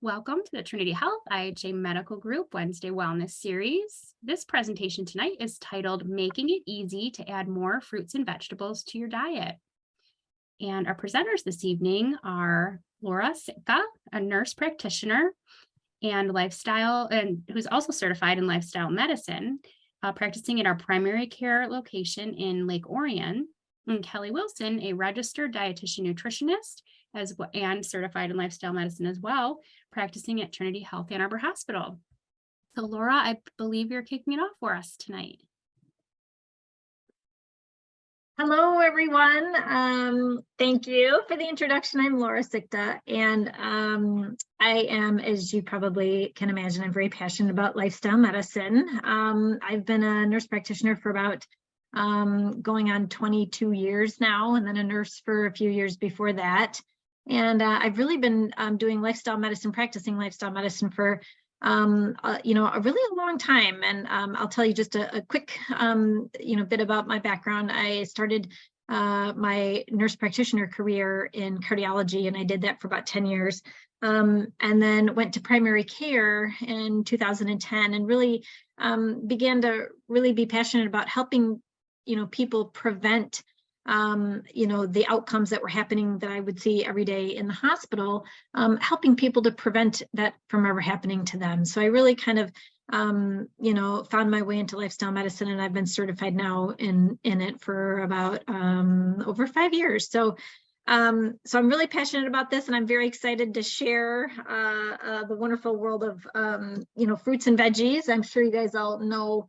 Welcome to the Trinity Health IHA Medical Group Wednesday Wellness Series. This presentation tonight is titled Making It Easy to Add More Fruits and Vegetables to Your Diet. And our presenters this evening are Laura Sitka, a nurse practitioner and who's also certified in lifestyle medicine, practicing at our primary care location in Lake Orion, and Kelly Wilson, a registered dietitian nutritionist and certified in lifestyle medicine as well, practicing at Trinity Health Ann Arbor Hospital. So Laura, I believe you're kicking it off for us tonight. Hello, everyone. Thank you for the introduction. I'm Laura Sitka, and I am, as you probably can imagine, I'm very passionate about lifestyle medicine. I've been a nurse practitioner for about going on 22 years now, and then a nurse for a few years before that. And I've really been doing lifestyle medicine, practicing lifestyle medicine for a really long time. And I'll tell you just a quick, bit about my background. I started my nurse practitioner career in cardiology, and I did that for about 10 years. And then went to primary care in 2010 and really began to really be passionate about helping, people prevent the outcomes that were happening that I would see every day in the hospital, helping people to prevent that from ever happening to them. So I really kind of, found my way into lifestyle medicine, and I've been certified now in it for about over 5 years. So I'm really passionate about this, and I'm very excited to share the wonderful world of, fruits and veggies. I'm sure you guys all know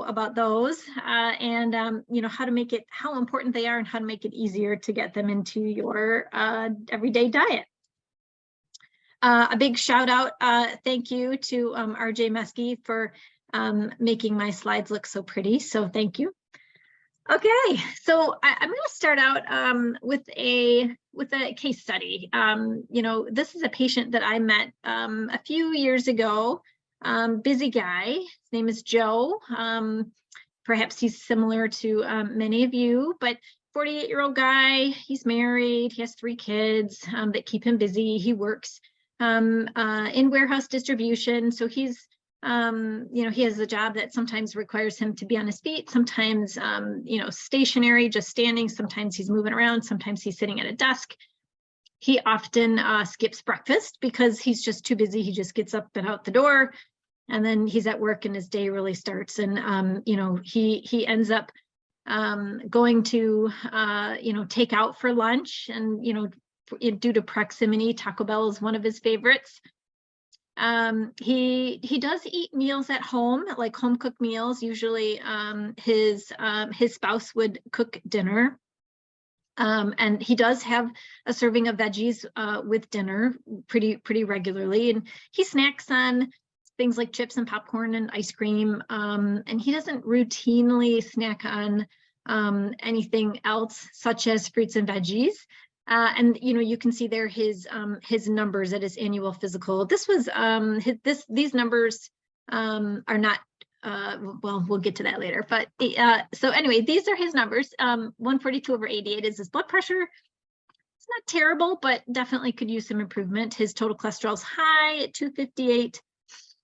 about those and how important they are and how to make it easier to get them into your everyday diet. A big shout out, thank you to RJ Meskey for making my slides look so pretty, so thank you. Okay, so I'm going to start out with a case study. This is a patient that I met a few years ago. Busy guy. His name is Joe. Perhaps he's similar to many of you, but 48-year-old guy. He's married. He has 3 kids that keep him busy. He works in warehouse distribution. So he's, he has a job that sometimes requires him to be on his feet, sometimes, stationary, just standing. Sometimes he's moving around. Sometimes he's sitting at a desk. He often skips breakfast because he's just too busy. He just gets up and out the door, and then he's at work and his day really starts. And, he ends up going to, take out for lunch. And, due to proximity, Taco Bell is one of his favorites. He does eat meals at home, like home cooked meals. Usually his spouse would cook dinner. And he does have a serving of veggies with dinner pretty regularly. And he snacks on things like chips and popcorn and ice cream. And he doesn't routinely snack on anything else, such as fruits and veggies. And you can see there his numbers at his annual physical. This was these numbers are not. Well, we'll get to that later, but so anyway, these are his numbers. 142/88 is his blood pressure. It's not terrible, but definitely could use some improvement. His total cholesterol is high at 258.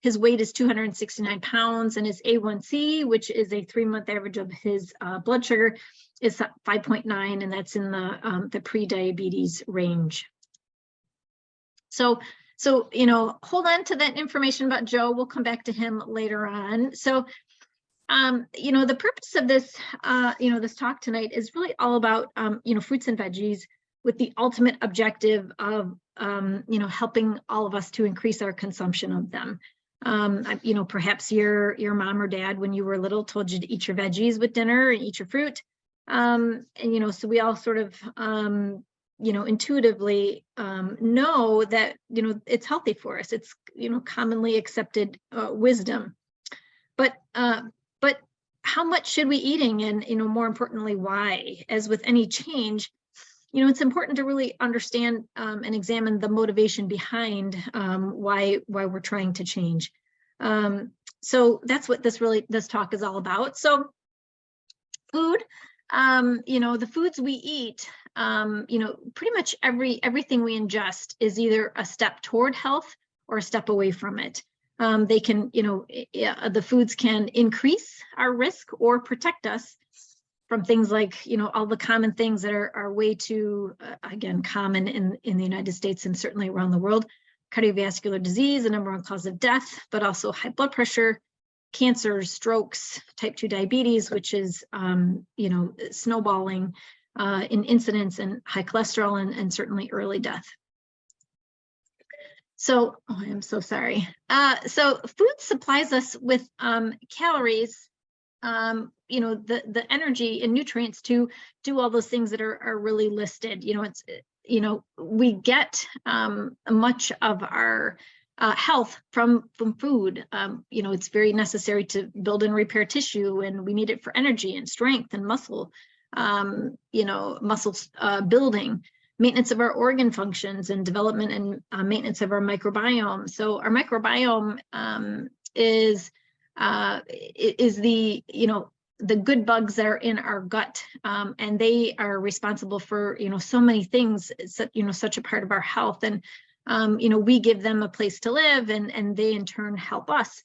His weight is 269 pounds, and his A1C, which is a 3-month average of his blood sugar, is 5.9, and that's in the pre-diabetes range. So, hold on to that information about Joe. We'll come back to him later on. So, the purpose of this, this talk tonight is really all about, fruits and veggies, with the ultimate objective of, helping all of us to increase our consumption of them. Perhaps your mom or dad, when you were little, told you to eat your veggies with dinner and eat your fruit. So we all sort of, intuitively know that, it's healthy for us. It's, commonly accepted wisdom. But how much should we be eating, and, more importantly, why? As with any change, it's important to really understand and examine the motivation behind why we're trying to change. So that's what this talk is all about. So food, the foods we eat pretty much everything we ingest is either a step toward health or a step away from it. They can, the foods can increase our risk or protect us from things like, all the common things that are way too, again, common in the United States and certainly around the world. Cardiovascular disease, the number one cause of death, but also high blood pressure, cancers, strokes, type 2 diabetes, which is, snowballing in incidence, and high cholesterol, and certainly early death. So, I am so sorry. So food supplies us with calories, the energy and nutrients to do all those things that are really listed. We get much of our health from food. It's very necessary to build and repair tissue, and we need it for energy and strength and muscle, muscle building, maintenance of our organ functions, and development and maintenance of our microbiome. So our microbiome is the good bugs that are in our gut, and they are responsible for so many things, such a part of our health. And we give them a place to live, and they in turn help us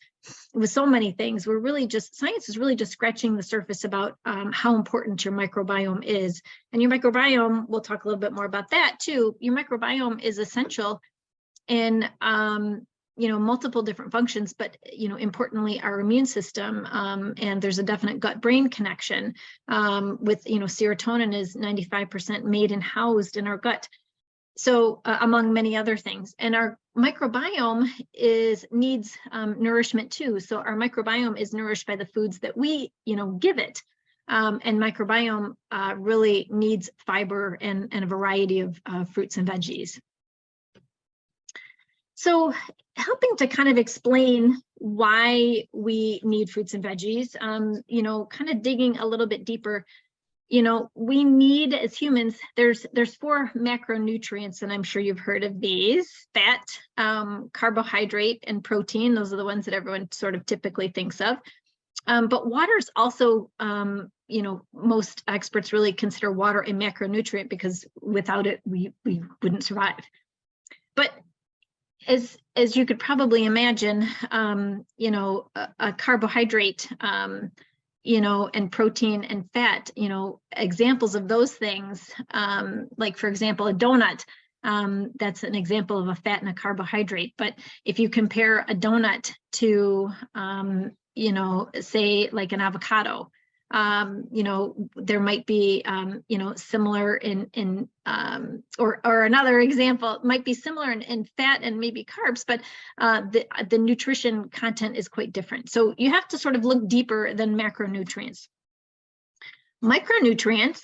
with so many things. Science is really just scratching the surface about how important your microbiome is. And your microbiome, we'll talk a little bit more about that too. Your microbiome is essential in multiple different functions, but importantly, our immune system. And there's a definite gut-brain connection with serotonin is 95% made and housed in our gut. So among many other things, and our microbiome needs nourishment too. So our microbiome is nourished by the foods that we give it, and microbiome really needs fiber and a variety of fruits and veggies. So helping to kind of explain why we need fruits and veggies, kind of digging a little bit deeper. We need, as humans, there's 4 macronutrients, and I'm sure you've heard of these: fat, carbohydrate, and protein. Those are the ones that everyone sort of typically thinks of. But water is also, most experts really consider water a macronutrient, because without it, we wouldn't survive. But as you could probably imagine, a carbohydrate, and protein and fat, examples of those things, like, for example, a donut, that's an example of a fat and a carbohydrate. But if you compare a donut to, say like an avocado, there might be, similar in or another example might be similar in fat and maybe carbs, but the nutrition content is quite different. So you have to sort of look deeper than macronutrients. Micronutrients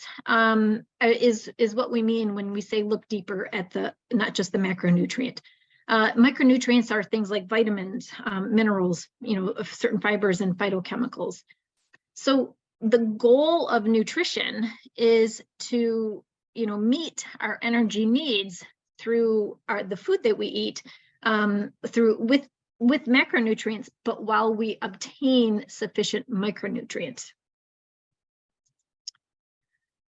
is what we mean when we say look deeper at not just the macronutrient. Micronutrients are things like vitamins, minerals, certain fibers and phytochemicals. So the goal of nutrition is to, meet our energy needs through the food that we eat, with macronutrients, but while we obtain sufficient micronutrients.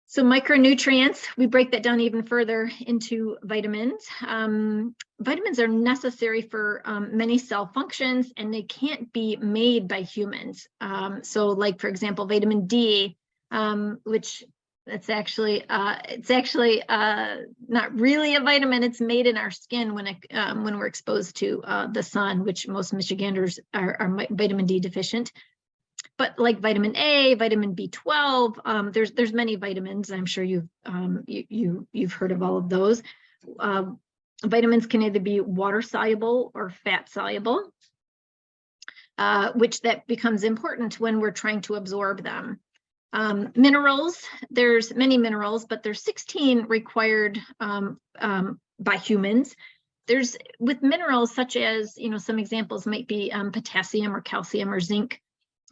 So micronutrients, we break that down even further into vitamins. Vitamins are necessary for many cell functions, and they can't be made by humans. So, like, for example, vitamin D, which it's actually not really a vitamin. It's made in our skin when we're exposed to the sun, which most Michiganders are vitamin D deficient. But like vitamin A, vitamin B12, there's many vitamins. I'm sure you've heard of all of those. Vitamins can either be water soluble or fat soluble, which that becomes important when we're trying to absorb them. Minerals, there's many minerals, but there's 16 required by humans. There's with minerals such as, some examples might be potassium or calcium or zinc.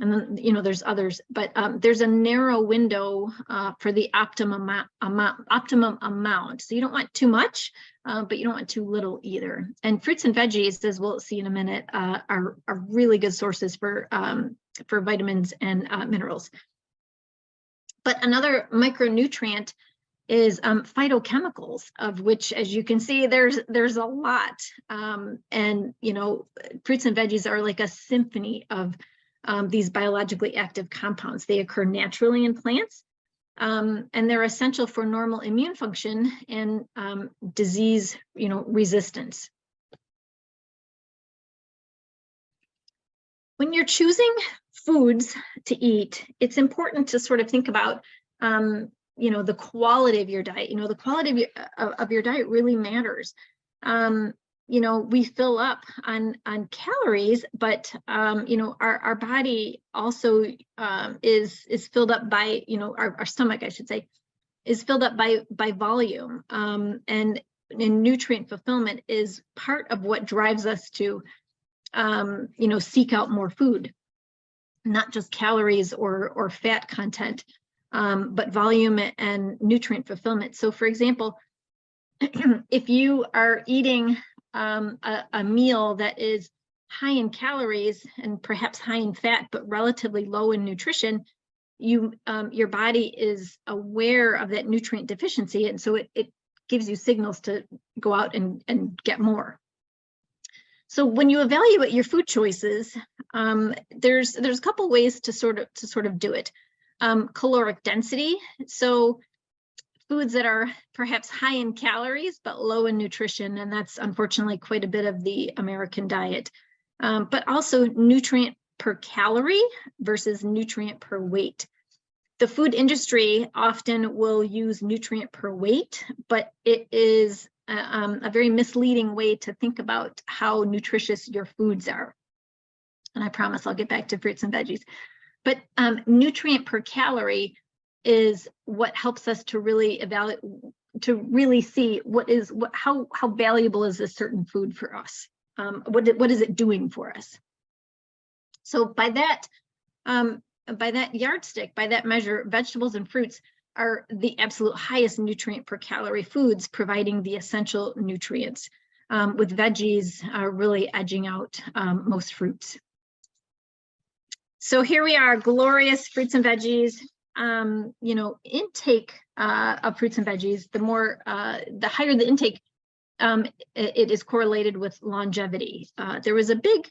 And then, there's others, but there's a narrow window for the optimum amount. So you don't want too much, but you don't want too little either. And fruits and veggies, as we'll see in a minute, are really good sources for vitamins and minerals. But another micronutrient is phytochemicals, of which, as you can see, there's a lot. And, you know, fruits and veggies are like a symphony of these biologically active compounds. They occur naturally in plants, and they're essential for normal immune function and disease, you know, resistance. When you're choosing foods to eat, it's important to sort of think about, you know, the quality of your diet. You know, the quality of your diet really matters. You know, we fill up on calories, but you know, our body also is filled up by, you know, our stomach, I should say, is filled up by volume, and nutrient fulfillment is part of what drives us to you know, seek out more food, not just calories or fat content, but volume and nutrient fulfillment. So for example, if you are eating a meal that is high in calories and perhaps high in fat, but relatively low in nutrition, your body is aware of that nutrient deficiency. And so it gives you signals to go out and get more. So when you evaluate your food choices, there's a couple ways to sort of do it. Caloric density, so foods that are perhaps high in calories but low in nutrition, and that's unfortunately quite a bit of the American diet. But also nutrient per calorie versus nutrient per weight. The food industry often will use nutrient per weight, but it is a very misleading way to think about how nutritious your foods are. And I promise I'll get back to fruits and veggies. But nutrient per calorie is what helps us to really evaluate, to really see how valuable is a certain food for us. What is it doing for us? So by that yardstick, by that measure, vegetables and fruits are the absolute highest nutrient per calorie foods, providing the essential nutrients, with veggies really edging out most fruits. So here we are, glorious fruits and veggies. You know, intake of fruits and veggies, the higher the intake, it is correlated with longevity. There was a big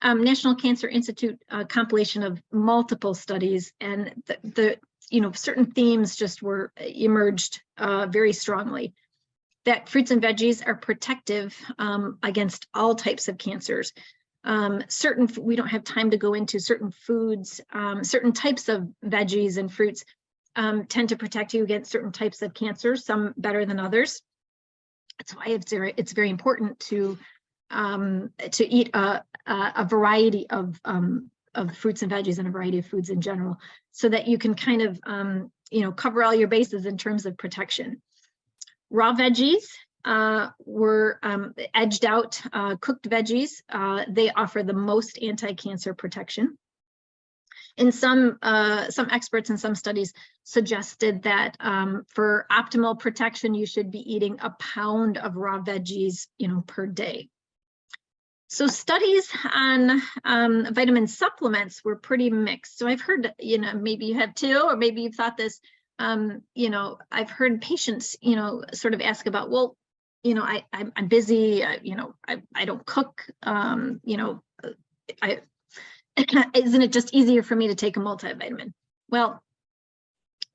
National Cancer Institute compilation of multiple studies, and the you know, certain themes just emerged very strongly. That fruits and veggies are protective against all types of cancers. We don't have time to go into certain foods, certain types of veggies and fruits tend to protect you against certain types of cancers, some better than others. That's why it's very important to eat a variety of fruits and veggies and a variety of foods in general, so that you can kind of you know, cover all your bases in terms of protection. Raw veggies were edged out. Cooked veggies, they offer the most anti-cancer protection. And some experts in some studies suggested that for optimal protection, you should be eating a pound of raw veggies, you know, per day. So studies on vitamin supplements were pretty mixed. So I've heard, you know, maybe you have too, or maybe you've thought this, you know, I've heard patients, you know, sort of ask about, well, you know, I'm busy, you know, I don't cook, you know, isn't it just easier for me to take a multivitamin? Well,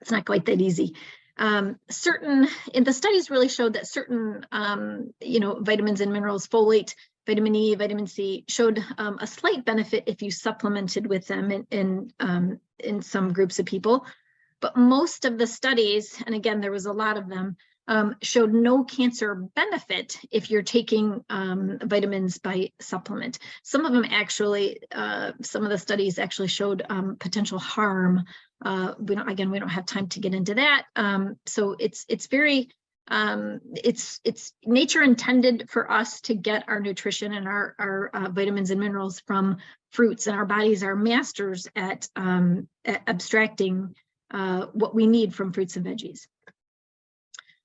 it's not quite that easy. And the studies really showed that certain, you know, vitamins and minerals, folate, vitamin E, vitamin C, showed a slight benefit if you supplemented with them in some groups of people. But most of the studies, and again, there was a lot of them, showed no cancer benefit if you're taking vitamins by supplement. Some of them actually, some of the studies actually showed potential harm. We don't have time to get into that. So it's very, it's nature intended for us to get our nutrition and our vitamins and minerals from fruits, and our bodies are masters at abstracting what we need from fruits and veggies.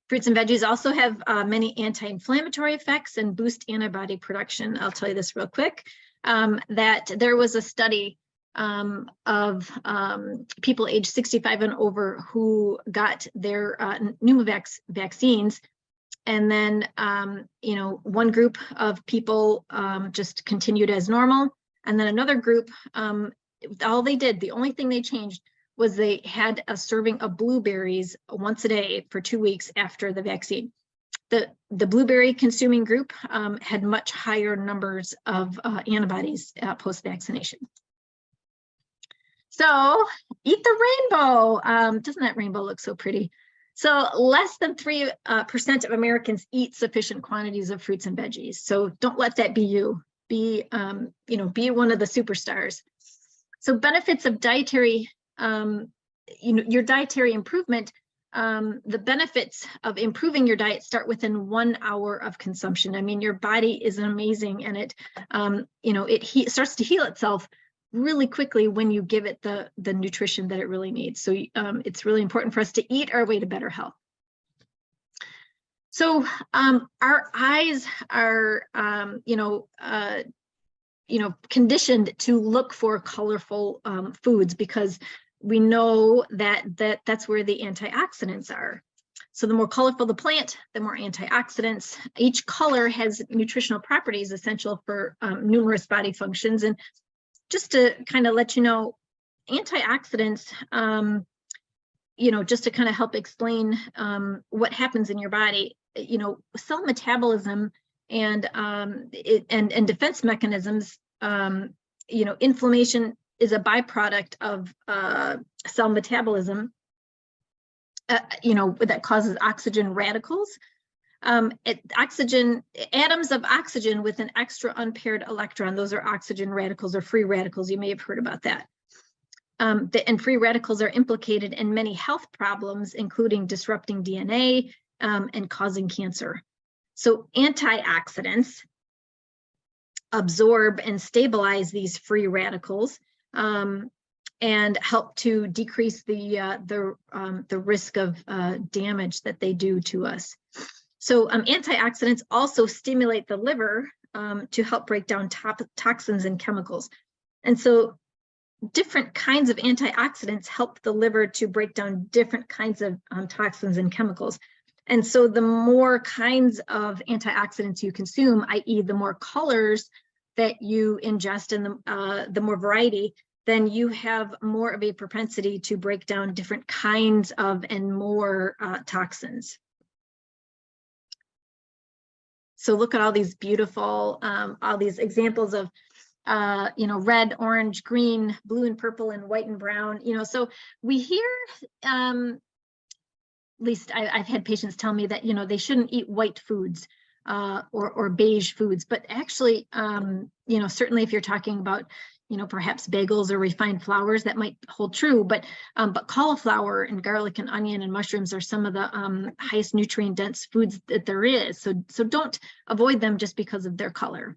Fruits and veggies also have many anti-inflammatory effects and boost antibody production. I'll tell you this real quick, that there was a study of people aged 65 and over who got their pneumovax vaccines. And then, one group of people just continued as normal. And then another group, all they did, the only thing they changed was they had a serving of blueberries once a day for 2 weeks after the vaccine. The blueberry consuming group had much higher numbers of antibodies post-vaccination. So eat the rainbow. Doesn't that rainbow look so pretty? So less than 3% of Americans eat sufficient quantities of fruits and veggies. So don't let that be you. Be one of the superstars. So benefits of dietary, your dietary improvement. The benefits of improving your diet start within 1 hour of consumption. I mean, your body is amazing, and it, it starts to heal itself really quickly when you give it the nutrition that it really needs. So it's really important for us to eat our way to better health. So our eyes are, conditioned to look for colorful foods because we know that's where the antioxidants are. So the more colorful the plant, the more antioxidants. Each color has nutritional properties essential for numerous body functions. And just to kind of let you know, antioxidants, just to kind of help explain what happens in your body, cell metabolism and defense mechanisms, inflammation is a byproduct of cell metabolism, that causes oxygen radicals. Atoms of oxygen with an extra unpaired electron, those are oxygen radicals or free radicals. You may have heard about that. And free radicals are implicated in many health problems, including disrupting DNA and causing cancer. So antioxidants absorb and stabilize these free radicals and help to decrease the risk of damage that they do to us. So antioxidants also stimulate the liver to help break down toxins and chemicals. And so different kinds of antioxidants help the liver to break down different kinds of toxins and chemicals. And so the more kinds of antioxidants you consume, i.e. the more colors that you ingest and the more variety, then you have more of a propensity to break down different kinds of and more toxins. So look at all these beautiful, all these examples of, red, orange, green, blue and purple, and white and brown. So we hear, at least I've had patients tell me that, they shouldn't eat white foods or beige foods. But actually, certainly if you're talking about, perhaps bagels or refined flours, that might hold true. But cauliflower and garlic and onion and mushrooms are some of the highest nutrient dense foods that there is. So don't avoid them just because of their color.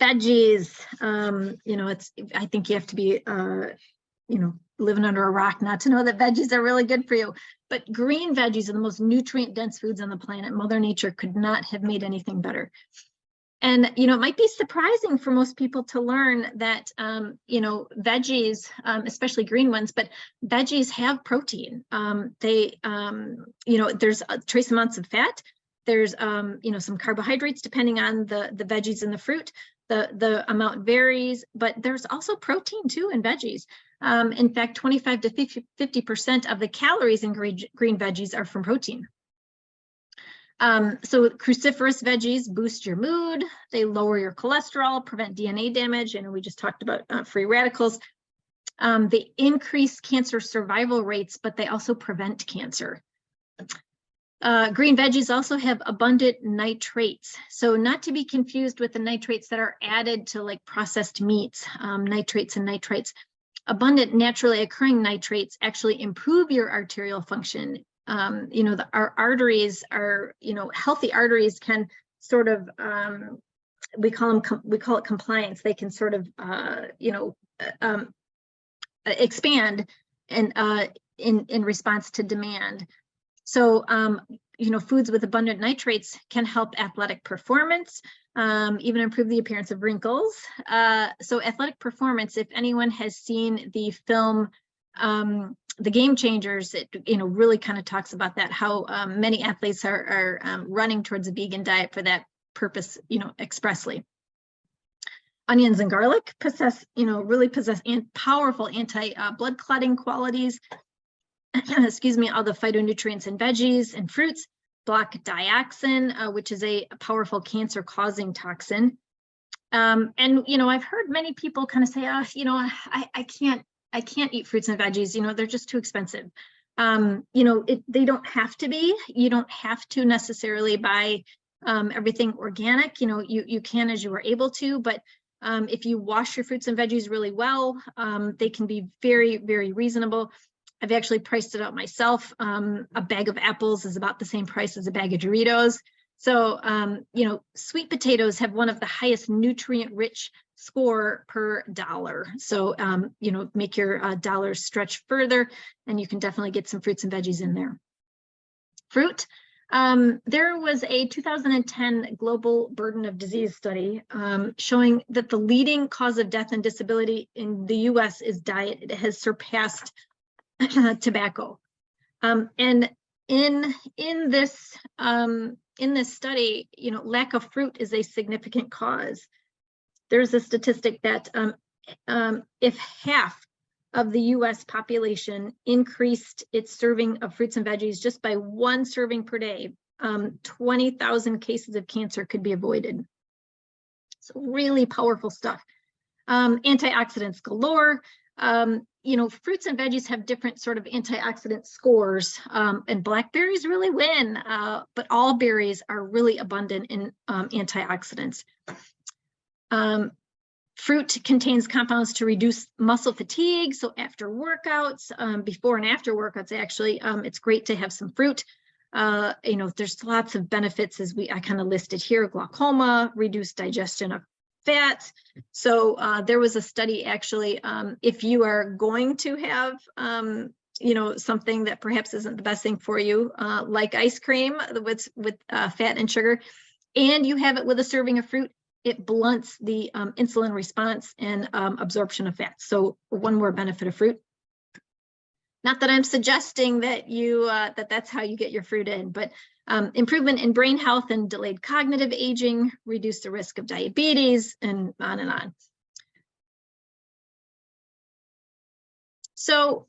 Veggies, I think you have to be, living under a rock not to know that veggies are really good for you. But green veggies are the most nutrient dense foods on the planet. Mother Nature could not have made anything better. And, it might be surprising for most people to learn that, veggies, especially green ones, but veggies have protein. There's trace amounts of fat. There's, some carbohydrates depending on the veggies and the fruit. The amount varies, but there's also protein too in veggies. In fact, 25 to 50% of the calories in green veggies are from protein. So cruciferous veggies boost your mood, they lower your cholesterol, prevent DNA damage, and we just talked about free radicals. They increase cancer survival rates, but they also prevent cancer. Green veggies also have abundant nitrates, so not to be confused with the nitrates that are added to like processed meats, nitrates and nitrites. Abundant naturally occurring nitrates actually improve your arterial function. Our arteries are, healthy arteries can sort of, we call it compliance. They can sort of, expand and in response to demand. So foods with abundant nitrates can help athletic performance, even improve the appearance of wrinkles. So athletic performance, if anyone has seen the film, The Game Changers, it really kind of talks about that, how many athletes are running towards a vegan diet for that purpose, expressly. Onions and garlic really possess powerful anti-blood clotting qualities. Excuse me, all the phytonutrients in veggies and fruits block dioxin, which is a powerful cancer-causing toxin. And I've heard many people kind of say, I can't eat fruits and veggies. They're just too expensive. They don't have to be. You don't have to necessarily buy everything organic. You can as you are able to, but if you wash your fruits and veggies really well, they can be very, very reasonable. I've actually priced it out myself. A bag of apples is about the same price as a bag of Doritos. So, sweet potatoes have one of the highest nutrient-rich score per dollar. So, make your dollars stretch further, and you can definitely get some fruits and veggies in there. Fruit. There was a 2010 global burden of disease study showing that the leading cause of death and disability in the US is diet. It has surpassed tobacco. And in this study, lack of fruit is a significant cause. There's a statistic that if half of the US population increased its serving of fruits and veggies just by 1 serving per day, 20,000 cases of cancer could be avoided. So really powerful stuff. Antioxidants galore. Fruits and veggies have different sort of antioxidant scores, and blackberries really win, but all berries are really abundant in antioxidants. Fruit contains compounds to reduce muscle fatigue. So after workouts, before and after workouts, actually, it's great to have some fruit. There's lots of benefits I kind of listed here: glaucoma, reduced digestion of fat. So there was a study actually, if you are going to have, something that perhaps isn't the best thing for you, like ice cream with fat and sugar, and you have it with a serving of fruit, it blunts the insulin response and absorption of fat. So one more benefit of fruit. Not that I'm suggesting that that's how you get your fruit in, but improvement in brain health and delayed cognitive aging, reduce the risk of diabetes, and on and on. So,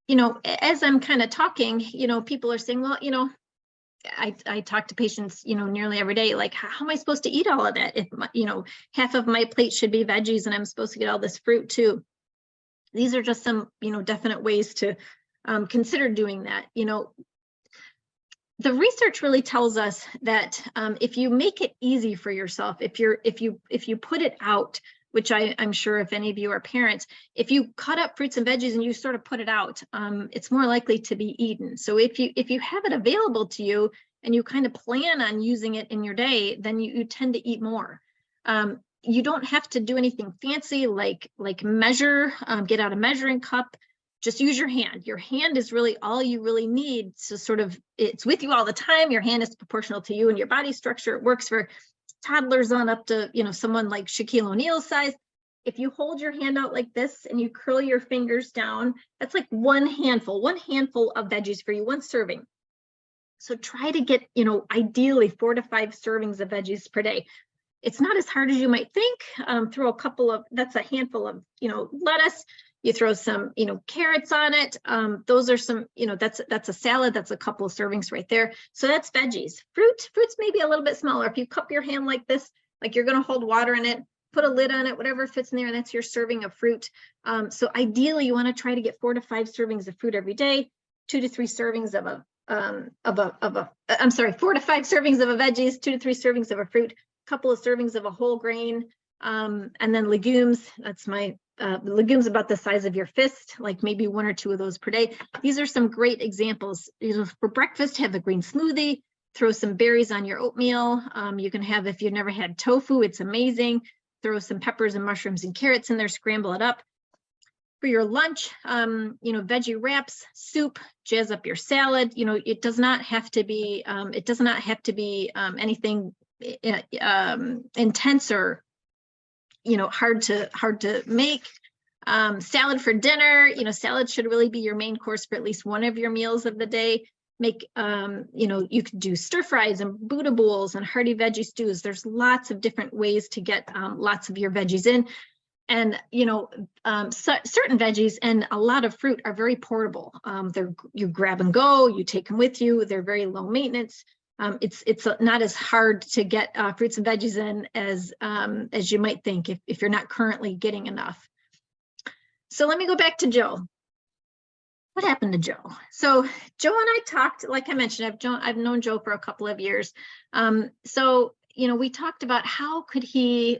as I'm kind of talking, people are saying, well, I talk to patients, nearly every day, like, how am I supposed to eat all of that? If, half of my plate should be veggies and I'm supposed to get all this fruit too. These are just some, definite ways to consider doing that. The research really tells us that if you make it easy for yourself, if you put it out, which I'm sure if any of you are parents, if you cut up fruits and veggies and you sort of put it out, it's more likely to be eaten. So if you have it available to you and you kind of plan on using it in your day, then you tend to eat more. You don't have to do anything fancy like measure, get out a measuring cup. Just use your hand. Your hand is really all you really need. So it's with you all the time. Your hand is proportional to you and your body structure. It works for toddlers on up to, someone like Shaquille O'Neal's size. If you hold your hand out like this and you curl your fingers down, that's like one handful of veggies for you, 1 serving. So try to get, ideally 4 to 5 servings of veggies per day. It's not as hard as you might think. Throw that's a handful of, lettuce. You throw some, carrots on it. Those are some, that's a salad. That's a couple of servings right there. So that's veggies. Fruit's maybe a little bit smaller. If you cup your hand like this, like you're going to hold water in it, put a lid on it, whatever fits in there, and that's your serving of fruit. So ideally, you want to try to get 4 to 5 servings of fruit every day, 2 to 3 servings of 4 to 5 servings of a veggies, 2 to 3 servings of a fruit, couple of servings of a whole grain, and then legumes. That's my legumes about the size of your fist, like maybe 1 or 2 of those per day. These are some great examples. For breakfast, have a green smoothie, throw some berries on your oatmeal. You can have, if you've never had tofu, it's amazing. Throw some peppers and mushrooms and carrots in there, scramble it up. For your lunch, veggie wraps, soup, jazz up your salad. It does not have to be, anything intense or, hard to make. Salad for dinner, salad should really be your main course for at least one of your meals of the day. Make, you could do stir fries and Buddha bowls and hearty veggie stews. There's lots of different ways to get lots of your veggies in. And, certain veggies and a lot of fruit are very portable. You grab and go, you take them with you. They're very low maintenance. It's not as hard to get fruits and veggies in as you might think if you're not currently getting enough. So let me go back to Joe. What happened to Joe? So Joe and I talked, like I mentioned, I've known Joe for a couple of years. We talked about how could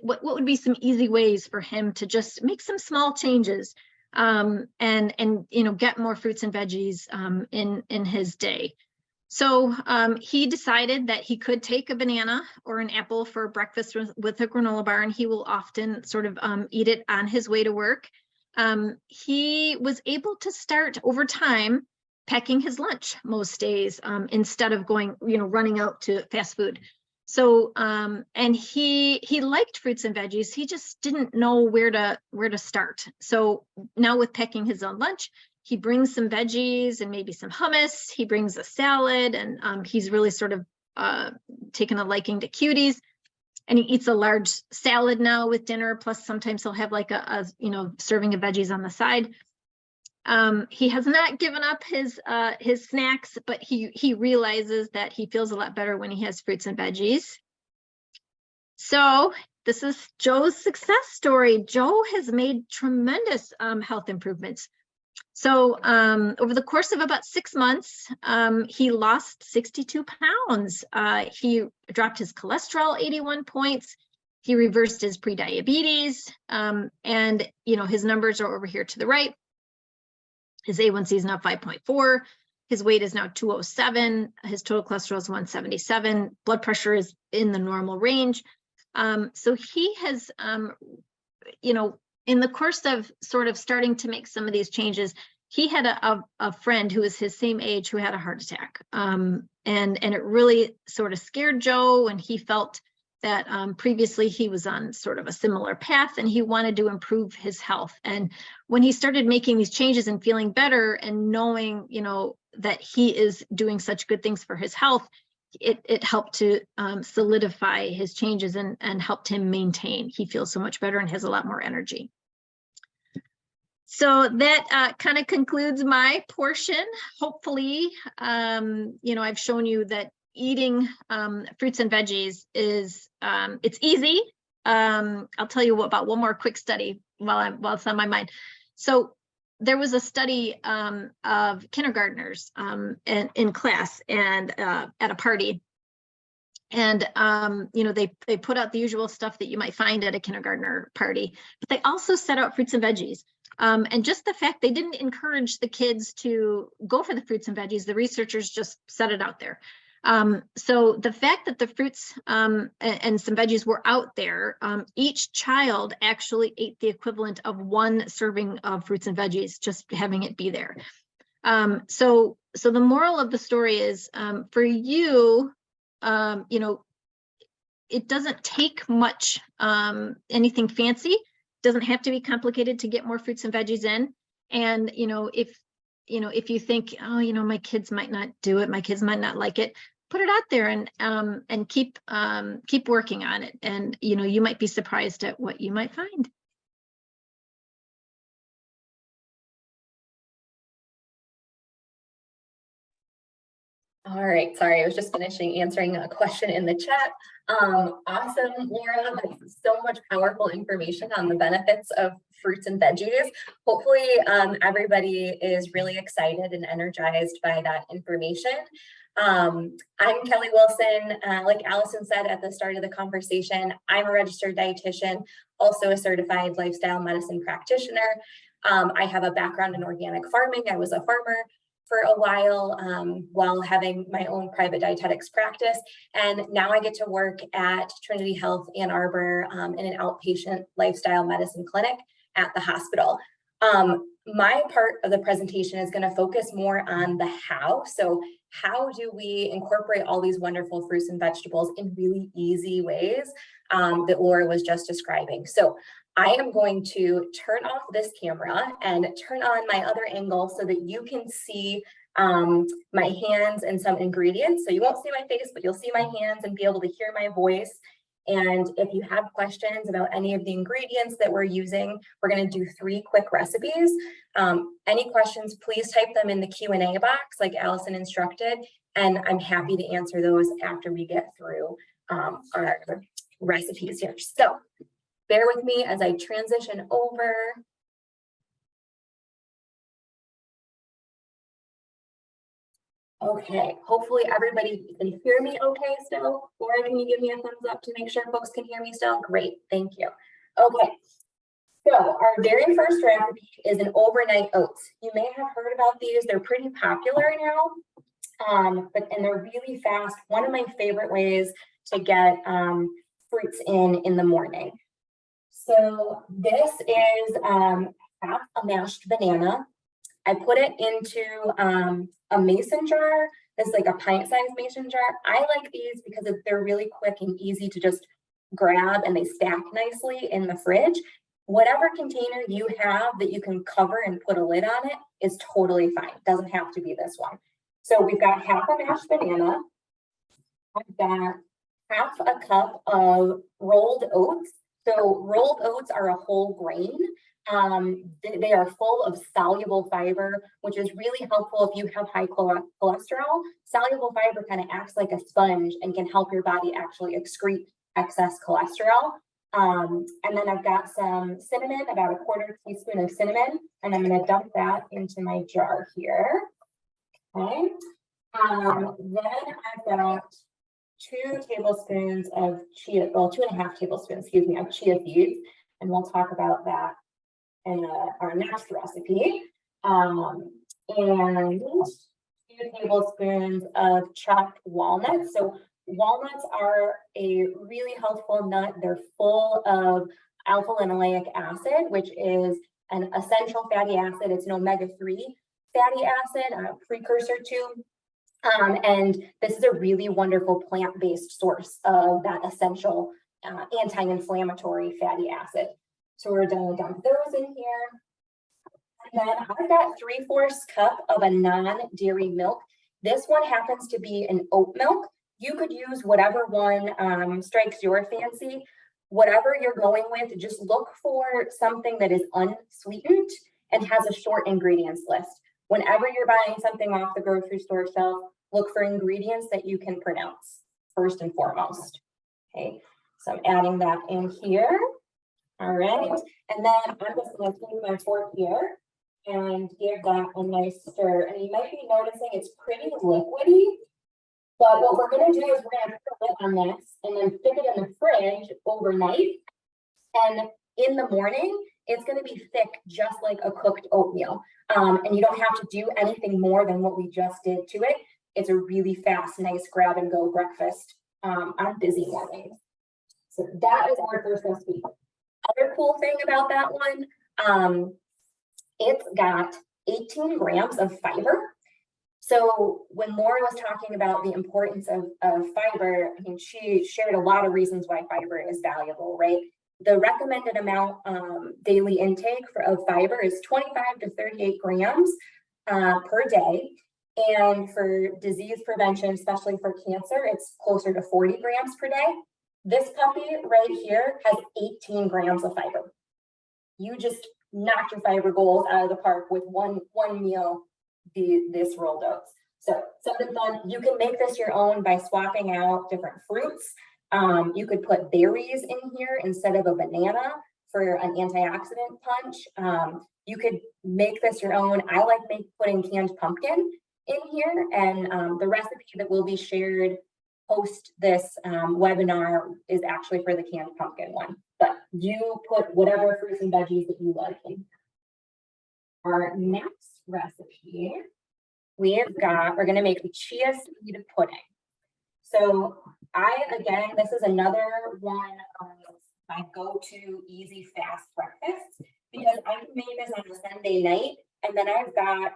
what would be some easy ways for him to just make some small changes and get more fruits and veggies in his day. So he decided that he could take a banana or an apple for breakfast with a granola bar, and he will often sort of eat it on his way to work. He was able to start over time packing his lunch most days instead of going, running out to fast food. So, and he liked fruits and veggies. He just didn't know where to start. So now with packing his own lunch, he brings some veggies and maybe some hummus. He brings a salad, and he's really sort of taken a liking to cuties. And he eats a large salad now with dinner. Plus, sometimes he'll have like a serving of veggies on the side. He has not given up his snacks, but he realizes that he feels a lot better when he has fruits and veggies. So this is Joe's success story. Joe has made tremendous health improvements. So over the course of about 6 months, he lost 62 pounds. He dropped his cholesterol 81 points. He reversed his prediabetes, and his numbers are over here to the right. His A1C is now 5.4. His weight is now 207. His total cholesterol is 177. Blood pressure is in the normal range. So he has, in the course of sort of starting to make some of these changes, he had a friend who was his same age who had a heart attack. And it really sort of scared Joe, and he felt that previously he was on sort of a similar path and he wanted to improve his health. And when he started making these changes and feeling better and knowing, that he is doing such good things for his health, it helped to solidify his changes and helped him maintain. He feels so much better and has a lot more energy. So that kind of concludes my portion. Hopefully, I've shown you that eating fruits and veggies is it's easy. I'll tell you about one more quick study while it's on my mind. So there was a study of kindergartners in class and at a party. And, they put out the usual stuff that you might find at a kindergartner party, but they also set out fruits and veggies. And just the fact they didn't encourage the kids to go for the fruits and veggies, the researchers just set it out there. So the fact that the fruits and some veggies were out there, each child actually ate the equivalent of 1 serving of fruits and veggies, just having it be there. So the moral of the story is for you, it doesn't take much, anything fancy. Doesn't have to be complicated to get more fruits and veggies in. And, if you think, oh, my kids might not do it, my kids might not like it, put it out there and keep working on it. And, you might be surprised at what you might find. All right, sorry, I was just finishing answering a question in the chat. Awesome, Laura, that's so much powerful information on the benefits of fruits and veggies. Hopefully everybody is really excited and energized by that information. I'm Kelly Wilson. Like Allison said at the start of the conversation, I'm a registered dietitian, also a certified lifestyle medicine practitioner. I have a background in organic farming. I was a farmer for a while having my own private dietetics practice. And now I get to work at Trinity Health Ann Arbor in an outpatient lifestyle medicine clinic at the hospital. My part of the presentation is going to focus more on the how. So how do we incorporate all these wonderful fruits and vegetables in really easy ways that Laura was just describing. So I am going to turn off this camera and turn on my other angle so that you can see my hands and some ingredients. So you won't see my face, but you'll see my hands and be able to hear my voice. And if you have questions about any of the ingredients that we're using, we're going to do 3 quick recipes. Any questions, please type them in the Q&A box like Allison instructed, and I'm happy to answer those after we get through our recipes here. So bear with me as I transition over. Okay, hopefully everybody can hear me okay still. Laura, can you give me a thumbs up to make sure folks can hear me still? Great, thank you. Okay, so our very first recipe is an overnight oats. You may have heard about these. They're pretty popular now, and they're really fast. One of my favorite ways to get fruits in the morning. So this is half a mashed banana. I put it into a mason jar. It's like a pint-sized mason jar. I like these because they're really quick and easy to just grab, and they stack nicely in the fridge. Whatever container you have that you can cover and put a lid on it is totally fine. It doesn't have to be this one. So we've got half a mashed banana. I've got half a cup of rolled oats. So rolled oats are a whole grain. They are full of soluble fiber, which is really helpful if you have high cholesterol. Soluble fiber kind of acts like a sponge and can help your body actually excrete excess cholesterol. And then I've got some cinnamon, about a 1/4 teaspoon of cinnamon, and I'm going to dump that into my jar here. Okay. Then I've got 2 tablespoons of chia, well, 2.5 tablespoons, excuse me, of chia seeds, and we'll talk about that in our next recipe. And 2 tablespoons of chopped walnuts. So walnuts are a really healthful nut. They're full of alpha-linoleic acid, which is an essential fatty acid. It's an omega-3 fatty acid, a precursor to. And this is a really wonderful plant-based source of that essential anti-inflammatory fatty acid. So we're going to dump those in here. And then I've got 3/4 cup of a non-dairy milk. This one happens to be an oat milk. You could use whatever one strikes your fancy. Whatever you're going with, just look for something that is unsweetened and has a short ingredients list. Whenever you're buying something off the grocery store shelf, look for ingredients that you can pronounce first and foremost. Okay, so I'm adding that in here. All right, and then I'm just going to take my fork here and give that a nice stir. And you might be noticing it's pretty liquidy, but what we're going to do is we're going to put a lid on this and then stick it in the fridge overnight. And in the morning, it's going to be thick, just like a cooked oatmeal. And you don't have to do anything more than what we just did to it. It's a really fast, nice grab and go breakfast on busy mornings. So that is our first recipe. Other cool thing about that one, it's got 18 grams of fiber. So when Laura was talking about the importance of fiber, I mean, she shared a lot of reasons why fiber is valuable, right? The recommended amount daily intake of fiber is 25 to 38 grams per day. And for disease prevention, especially for cancer, it's closer to 40 grams per day. This puppy right here has 18 grams of fiber. You just knocked your fiber goals out of the park with one meal, this rolled oats. So something fun. You can make this your own by swapping out different fruits. You could put berries in here instead of a banana for an antioxidant punch. You could make this your own. I like putting canned pumpkin in here, and the recipe that will be shared post this webinar is actually for the canned pumpkin one, but you put whatever fruits and veggies that you like in. Our next recipe, we're going to make a chia seed pudding. So this is another one of my go-to easy fast breakfasts because I can make this on a Sunday night, and then I've got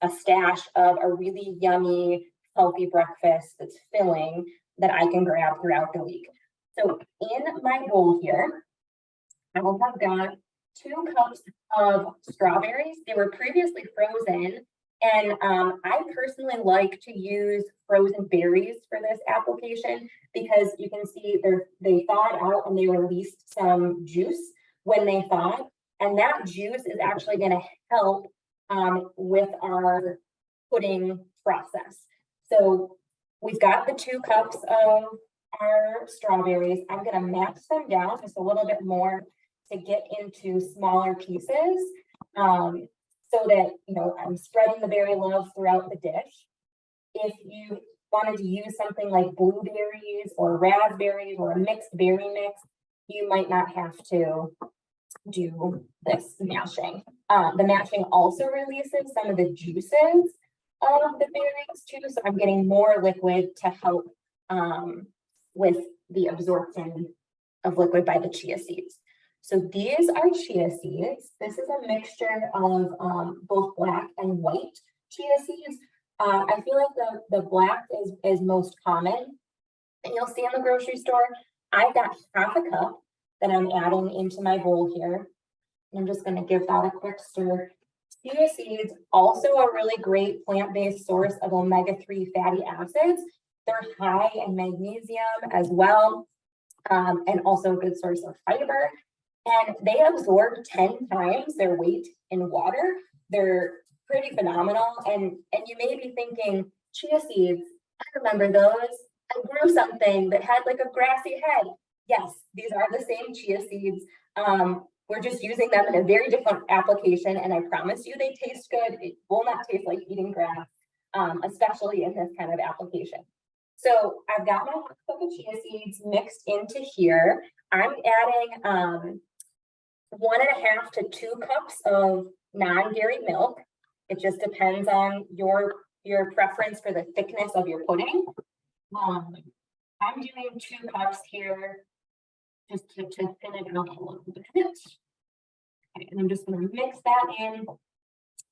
a stash of a really yummy, healthy breakfast that's filling that I can grab throughout the week. So in my bowl here, I will have got 2 cups of strawberries. They were previously frozen, and I personally like to use frozen berries for this application because you can see they thawed out and they released some juice when they thawed, and that juice is actually going to help with our pudding process. So we've got the 2 cups of our strawberries. I'm going to mash them down just a little bit more to get into smaller pieces, so that, you know, I'm spreading the berry love throughout the dish. If you wanted to use something like blueberries or raspberries or a mixed berry mix, you might not have to do this mashing. The mashing also releases some of the juices of the berries too, so I'm getting more liquid to help with the absorption of liquid by the chia seeds. So these are chia seeds. This is a mixture of both black and white chia seeds. I feel like the black is most common, and you'll see in the grocery store. I've got half a cup that I'm adding into my bowl here. And I'm just going to give that a quick stir. Chia seeds, also a really great plant-based source of omega-3 fatty acids. They're high in magnesium as well, and also a good source of fiber. And they absorb 10 times their weight in water. They're pretty phenomenal. And you may be thinking, chia seeds, I remember those. I grew something that had like a grassy head. Yes, these are the same chia seeds. We're just using them in a very different application, and I promise you they taste good. It will not taste like eating grass, especially in this kind of application. So I've got my cup of chia seeds mixed into here. I'm adding 1.5 to 2 cups of non-dairy milk. It just depends on your preference for the thickness of your pudding. I'm doing 2 cups here just to thin it out a little bit. Okay, and I'm just going to mix that in.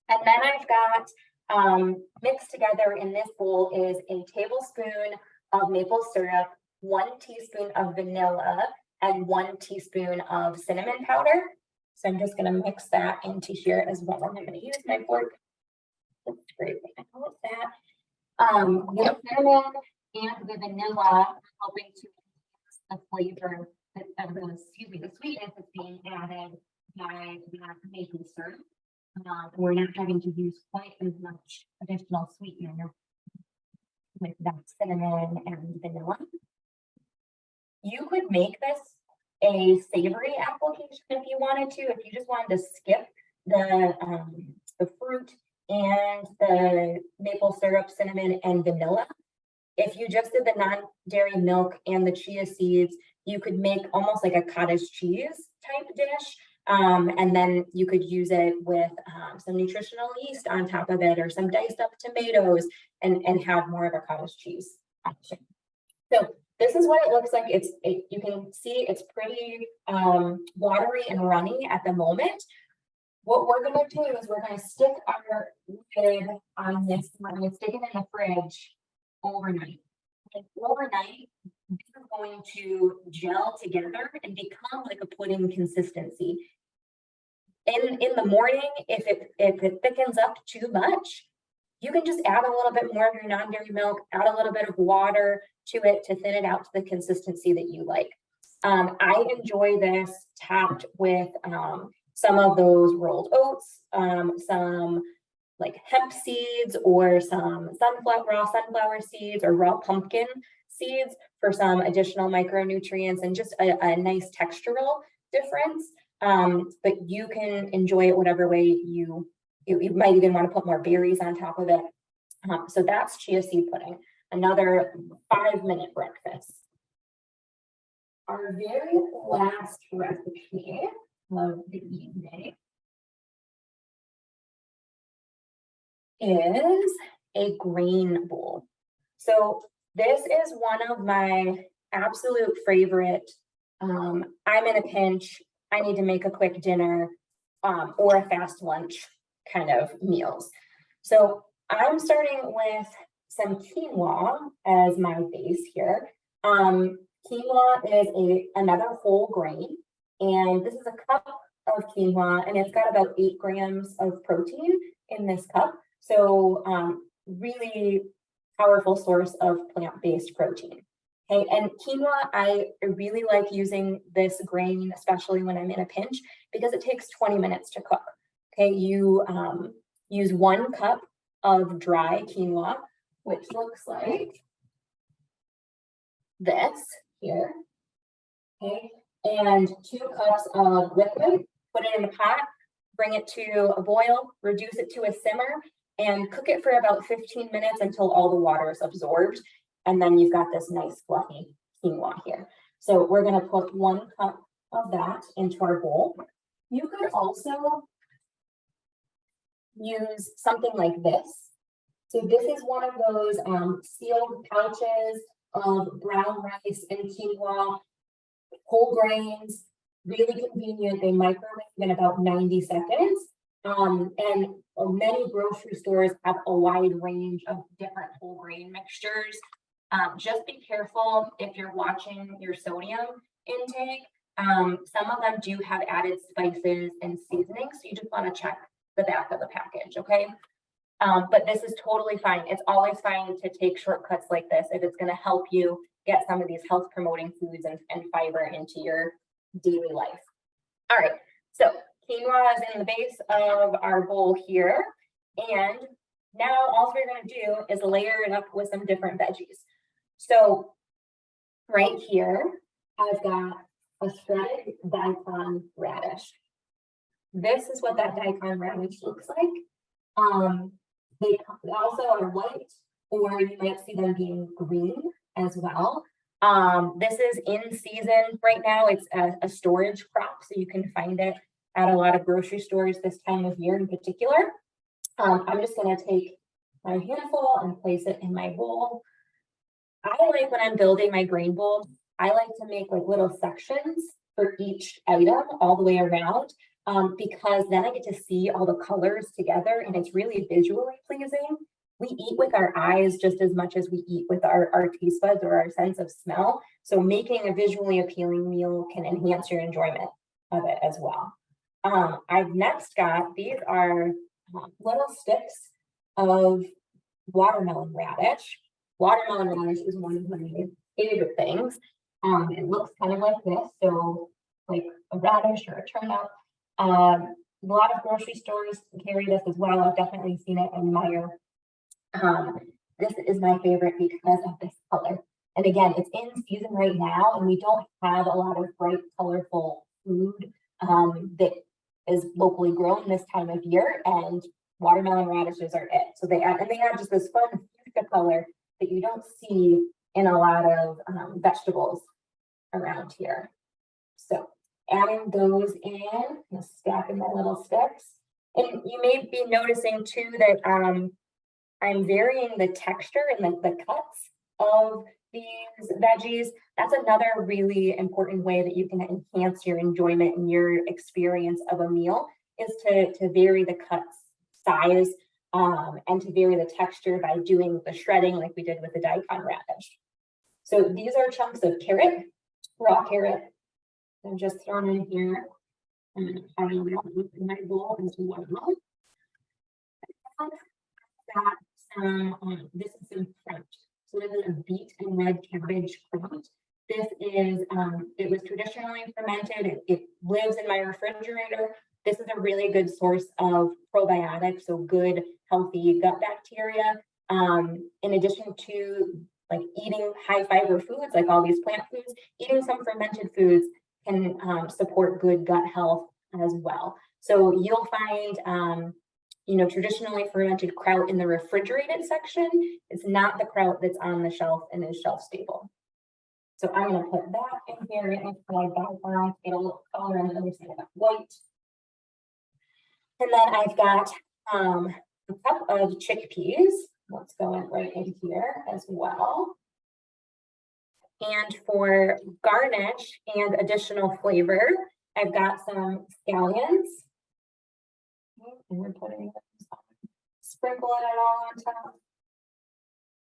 And then I've got mixed together in this bowl is a tablespoon of maple syrup, 1 teaspoon of vanilla, and 1 teaspoon of cinnamon powder. So I'm just going to mix that into here as well. I'm going to use my fork. That's great. With that, the cinnamon and the vanilla are helping to enhance the flavor, the sweetness that's being added by that maple syrup. We're not having to use quite as much additional sweetener with that cinnamon and vanilla. You could make this a savory application if you wanted to. If you just wanted to skip the fruit and the maple syrup, cinnamon, and vanilla. If you just did the non-dairy milk and the chia seeds, you could make almost like a cottage cheese type dish. And then you could use it with some nutritional yeast on top of it, or some diced up tomatoes, and have more of a cottage cheese option. So this is what it looks like. You can see it's pretty watery and runny at the moment. What we're going to do is we're going to stick our lid on this. We're going to stick it in the fridge overnight. And overnight, this is going to gel together and become like a pudding consistency. In the morning, if it thickens up too much, you can just add a little bit more of your non-dairy milk, add a little bit of water to it to thin it out to the consistency that you like. I enjoy this topped with some of those rolled oats, some like hemp seeds, or some raw sunflower seeds, or raw pumpkin seeds for some additional micronutrients and just a nice textural difference. But you can enjoy it whatever way you might even want to put more berries on top of it. So that's chia seed pudding, another 5-minute breakfast. Our very last recipe of the evening is a grain bowl. So this is one of my absolute favorite. I'm in a pinch. I need to make a quick dinner. or a fast lunch kind of meals. So I'm starting with some quinoa as my base here. Quinoa is another whole grain, and this is a cup of quinoa, and it's got about 8 grams of protein in this cup. So really powerful source of plant-based protein. Okay, and quinoa, I really like using this grain, especially when I'm in a pinch, because it takes 20 minutes to cook. Okay, you use 1 cup of dry quinoa, which looks like this here. Okay, and 2 cups of liquid, put it in the pot, bring it to a boil, reduce it to a simmer, and cook it for about 15 minutes until all the water is absorbed. And then you've got this nice fluffy quinoa here. So we're going to put 1 cup of that into our bowl. You could also use something like this. So this is one of those sealed pouches of brown rice and quinoa, whole grains, really convenient. They microwave in about 90 seconds. And many grocery stores have a wide range of different whole grain mixtures. Just be careful if you're watching your sodium intake. Some of them do have added spices and seasonings, so you just want to check the back of the package, okay? But this is totally fine. It's always fine to take shortcuts like this if it's going to help you get some of these health promoting foods and fiber into your daily life. All right, so quinoa is in the base of our bowl here. And now all we're going to do is layer it up with some different veggies. So right here, I've got a shredded daikon radish. This is what that daikon radish looks like. They also are white, or you might see them being green as well. This is in season right now. It's a storage crop, so you can find it at a lot of grocery stores this time of year in particular. I'm just going to take my handful and place it in my bowl. I like, when I'm building my grain bowl, I like to make like little sections for each item all the way around, because then I get to see all the colors together and it's really visually pleasing. We eat with our eyes just as much as we eat with our taste buds or our sense of smell. So making a visually appealing meal can enhance your enjoyment of it as well. I've next got, these are little sticks of watermelon radish. Watermelon radish is one of my favorite things. It looks kind of like this, so like a radish or a turnip. A lot of grocery stores carry this as well. I've definitely seen it in Meyer. This is my favorite because of this color. And again, it's in season right now, and we don't have a lot of bright, colorful food that is locally grown this time of year, and watermelon radishes are it. So they add just this fun color that you don't see in a lot of vegetables around here. So adding those in, stacking my little sticks. And you may be noticing too that I'm varying the texture and the cuts of these veggies. That's another really important way that you can enhance your enjoyment and your experience of a meal, is to vary the cut size and to vary the texture by doing the shredding like we did with the daikon radish. So these are chunks of carrot, raw carrot. I'm just thrown in here. I'm going to pile it out in my bowl into one bowl. Got some, this is some fruit. So this is a beet and red cabbage fruit. This is, it was traditionally fermented. It lives in my refrigerator. This is a really good source of probiotics, so good, healthy gut bacteria. In addition to like eating high fiber foods, like all these plant foods, eating some fermented foods can support good gut health as well. So you'll find, traditionally fermented kraut in the refrigerated section. It's not the kraut that's on the shelf and is shelf stable. So I'm going to put that in here and my background. It'll look color on the other side of that white. And then I've got a cup of chickpeas. Let's go right in here as well. And for garnish and additional flavor, I've got some scallions. And we're putting sprinkle it all on top.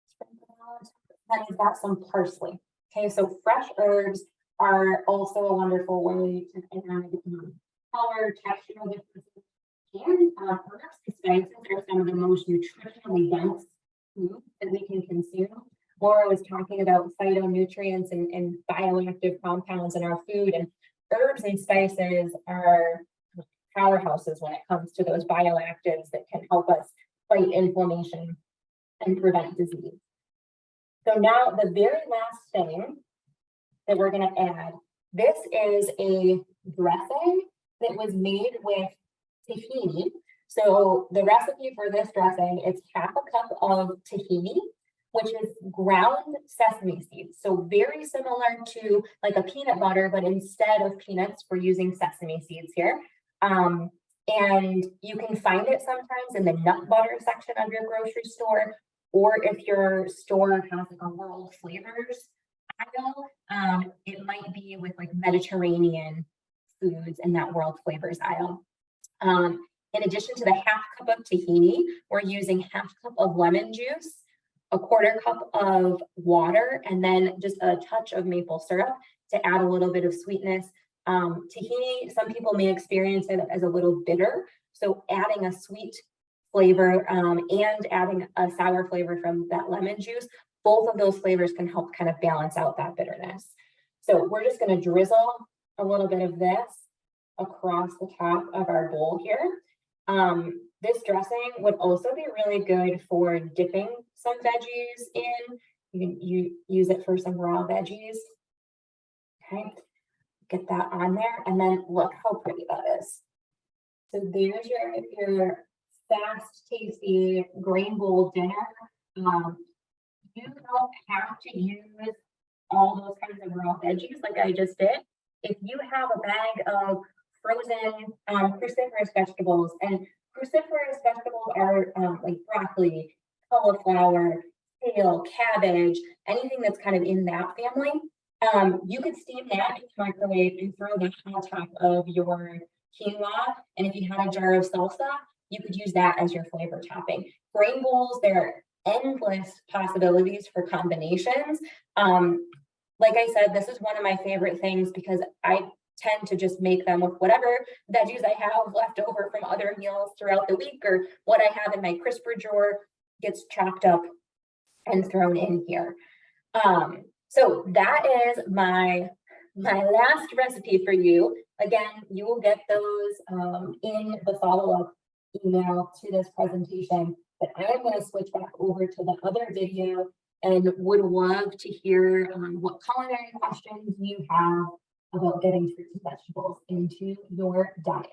Sprinkle it all on top. Then we've got some parsley. Okay, so fresh herbs are also a wonderful way to add color, texture differences. And herbs and spices are some of the most nutritionally dense food that we can consume. Laura was talking about phytonutrients and bioactive compounds in our food, and herbs and spices are powerhouses when it comes to those bioactives that can help us fight inflammation and prevent disease. So now the very last thing that we're going to add, this is a dressing that was made with tahini. So the recipe for this dressing is half a cup of tahini, which is ground sesame seeds. So very similar to like a peanut butter, but instead of peanuts, we're using sesame seeds here. And you can find it sometimes in the nut butter section of your grocery store, or if your store has like a world flavors aisle, it might be with like Mediterranean foods in that world flavors aisle. In addition to the half cup of tahini, we're using half cup of lemon juice, a quarter cup of water, and then just a touch of maple syrup to add a little bit of sweetness. Tahini, some people may experience it as a little bitter, so adding a sweet flavor and adding a sour flavor from that lemon juice, both of those flavors can help kind of balance out that bitterness. So we're just going to drizzle a little bit of this across the top of our bowl here. This dressing would also be really good for dipping some veggies in. You use it for some raw veggies. Okay, get that on there, and then look how pretty that is. So there's your fast, tasty grain bowl dinner. You don't have to use all those kinds of raw veggies like I just did. If you have a bag of frozen cruciferous vegetables, and cruciferous vegetables are like broccoli, cauliflower, kale, cabbage, anything that's kind of in that family, you could steam that in the microwave and throw that on top of your quinoa. And if you had a jar of salsa, you could use that as your flavor topping. Grain bowls, there are endless possibilities for combinations. Like I said, this is one of my favorite things because I tend to just make them with whatever veggies I have left over from other meals throughout the week, or what I have in my crisper drawer gets chopped up and thrown in here. So that is my last recipe for you. Again, you will get those in the follow-up email to this presentation, but I am going to switch back over to the other video and would love to hear what culinary questions you have about getting fruits and vegetables into your diet.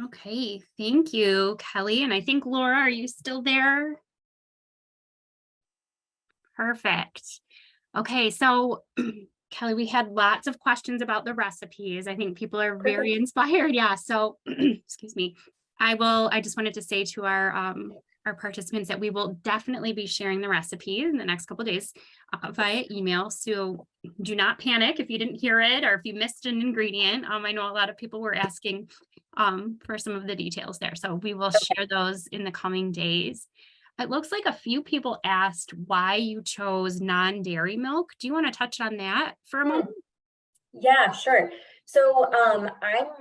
Okay, thank you, Kelly. And I think, Laura, are you still there? Perfect. Okay, so Kelly, we had lots of questions about the recipes. I think people are very inspired. Yeah, so excuse me. I just wanted to say to our participants that we will definitely be sharing the recipe in the next couple of days via email. So do not panic if you didn't hear it or if you missed an ingredient. I know a lot of people were asking for some of the details there. So we will share those in the coming days. It looks like a few people asked why you chose non-dairy milk. Do you want to touch on that for a moment? Yeah, sure. So I'm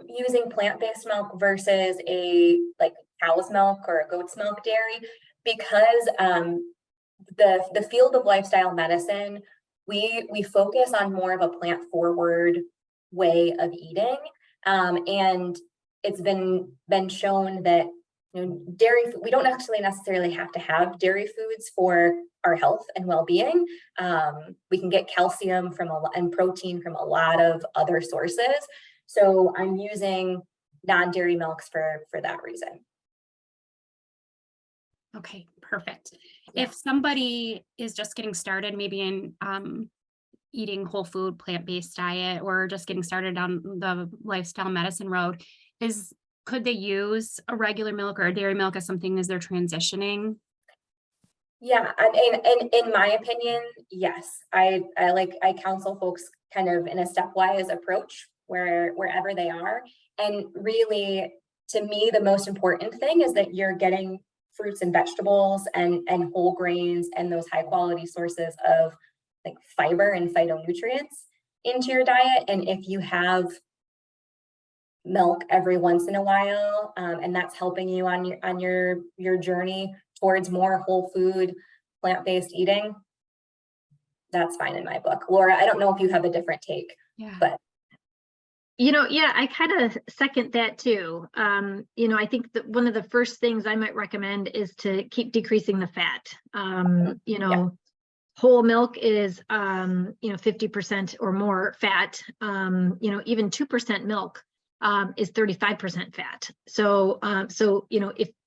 using plant-based milk versus a like cow's milk or a goat's milk dairy because the field of lifestyle medicine, we focus on more of a plant-forward way of eating, and it's been shown that dairy, we don't actually necessarily have to have dairy foods for our health and well-being. We can get calcium and protein from a lot of other sources. So I'm using non-dairy milks for that reason. Okay, perfect. Yeah. If somebody is just getting started, maybe in eating whole food, plant-based diet, or just getting started on the lifestyle medicine road, could they use a regular milk or a dairy milk as something as they're transitioning? Yeah, I mean, in my opinion, yes. I counsel folks kind of in a stepwise approach wherever they are. And really, to me, the most important thing is that you're getting fruits and vegetables and whole grains and those high quality sources of like fiber and phytonutrients into your diet. And if you have milk every once in a while, and that's helping you on your journey towards more whole food, plant-based eating, that's fine in my book. Laura, I don't know if you have a different take, Yeah. but Yeah, I kind of second that too. I think that one of the first things I might recommend is to keep decreasing the fat. Yeah. Whole milk is 50% or more fat. Even 2% milk is 35% fat. So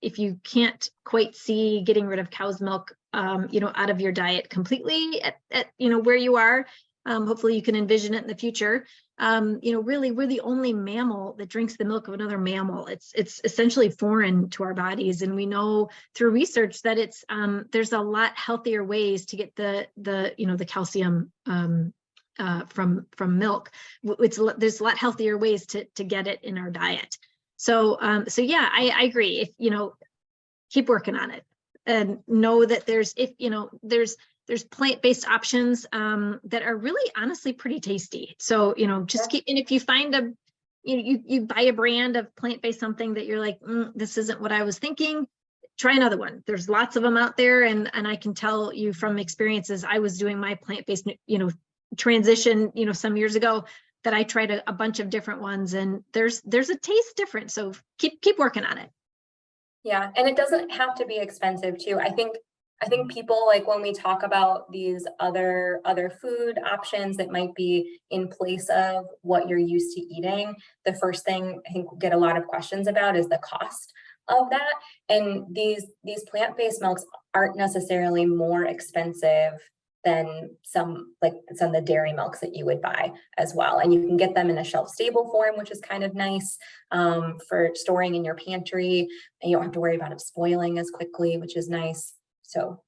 if you can't quite see getting rid of cow's milk out of your diet completely at where you are, hopefully you can envision it in the future. Really, we're the only mammal that drinks the milk of another mammal. It's essentially foreign to our bodies, and we know through research that it's there's a lot healthier ways to get the calcium from milk. There's a lot healthier ways to get it in our diet. So yeah, I agree. If keep working on it, and know that there's plant-based options that are really honestly pretty tasty. So just keep, and if you find you buy a brand of plant-based something that you're like, this isn't what I was thinking, try another one. There's lots of them out there, and I can tell you from experiences, I was doing my plant-based transition some years ago, that I tried a bunch of different ones, and there's a taste difference. So keep working on it. Yeah, and it doesn't have to be expensive too. I think people, like when we talk about these other food options that might be in place of what you're used to eating, the first thing I think we'll get a lot of questions about is the cost of that. And these plant-based milks aren't necessarily more expensive than some of the dairy milks that you would buy as well. And you can get them in a shelf-stable form, which is kind of nice for storing in your pantry. And you don't have to worry about it spoiling as quickly, which is nice. So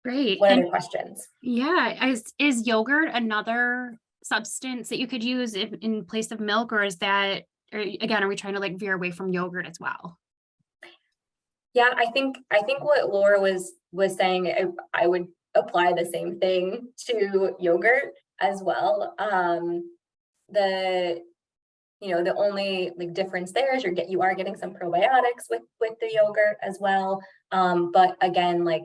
Great. what And other questions? yeah, is yogurt another substance that you could use in place of milk, or is that, or again, are we trying to like veer away from yogurt as well? Yeah, I think what Laura was saying, I would apply the same thing to yogurt as well. The only like difference there is you are getting some probiotics with the yogurt as well. But again, like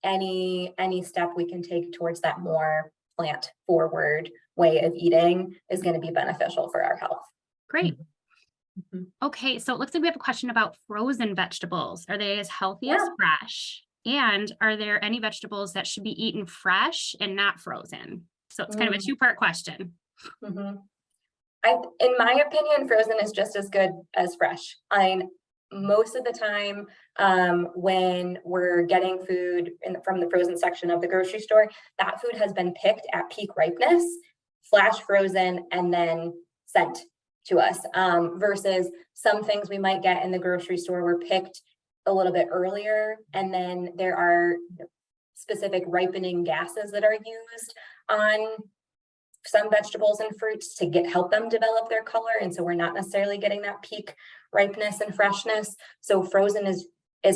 any step we can take towards that more plant forward way of eating is going to be beneficial for our health. Great. Mm-hmm. Okay, so it looks like we have a question about frozen vegetables. Are they as healthy as Yeah. fresh? And are there any vegetables that should be eaten fresh and not frozen? So it's kind of a two-part question. Mm-hmm. In my opinion, frozen is just as good as fresh. Most of the time, when we're getting food from the frozen section of the grocery store, that food has been picked at peak ripeness, flash frozen, and then sent to us. Versus some things we might get in the grocery store were picked a little bit earlier, and then there are specific ripening gases that are used on some vegetables and fruits to help them develop their color, and so we're not necessarily getting that peak ripeness and freshness. So frozen is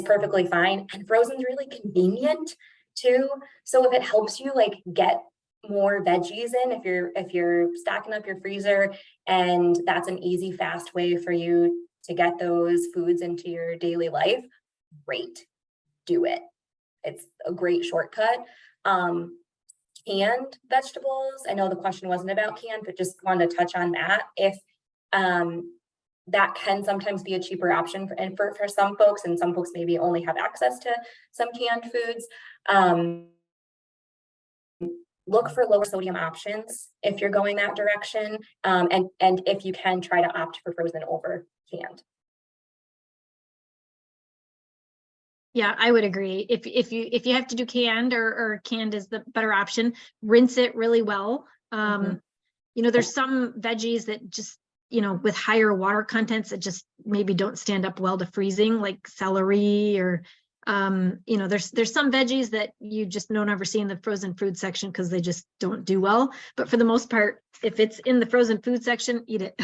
perfectly fine, and frozen's really convenient too. So if it helps you like get more veggies in, if you're stacking up your freezer and that's an easy, fast way for you to get those foods into your daily life, great, do it. It's a great shortcut. Canned vegetables, I know the question wasn't about canned, but just wanted to touch on that. If that can sometimes be a cheaper option for some folks, and some folks maybe only have access to some canned foods. Look for lower sodium options if you're going that direction, and if you can, try to opt for frozen over canned. Yeah, I would agree. If you have to do canned, or canned is the better option, rinse it really well. There's some veggies that just, with higher water contents that just maybe don't stand up well to freezing, like celery or You know, there's some veggies that you just don't ever see in the frozen food section because they just don't do well. But for the most part, if it's in the frozen food section, eat it.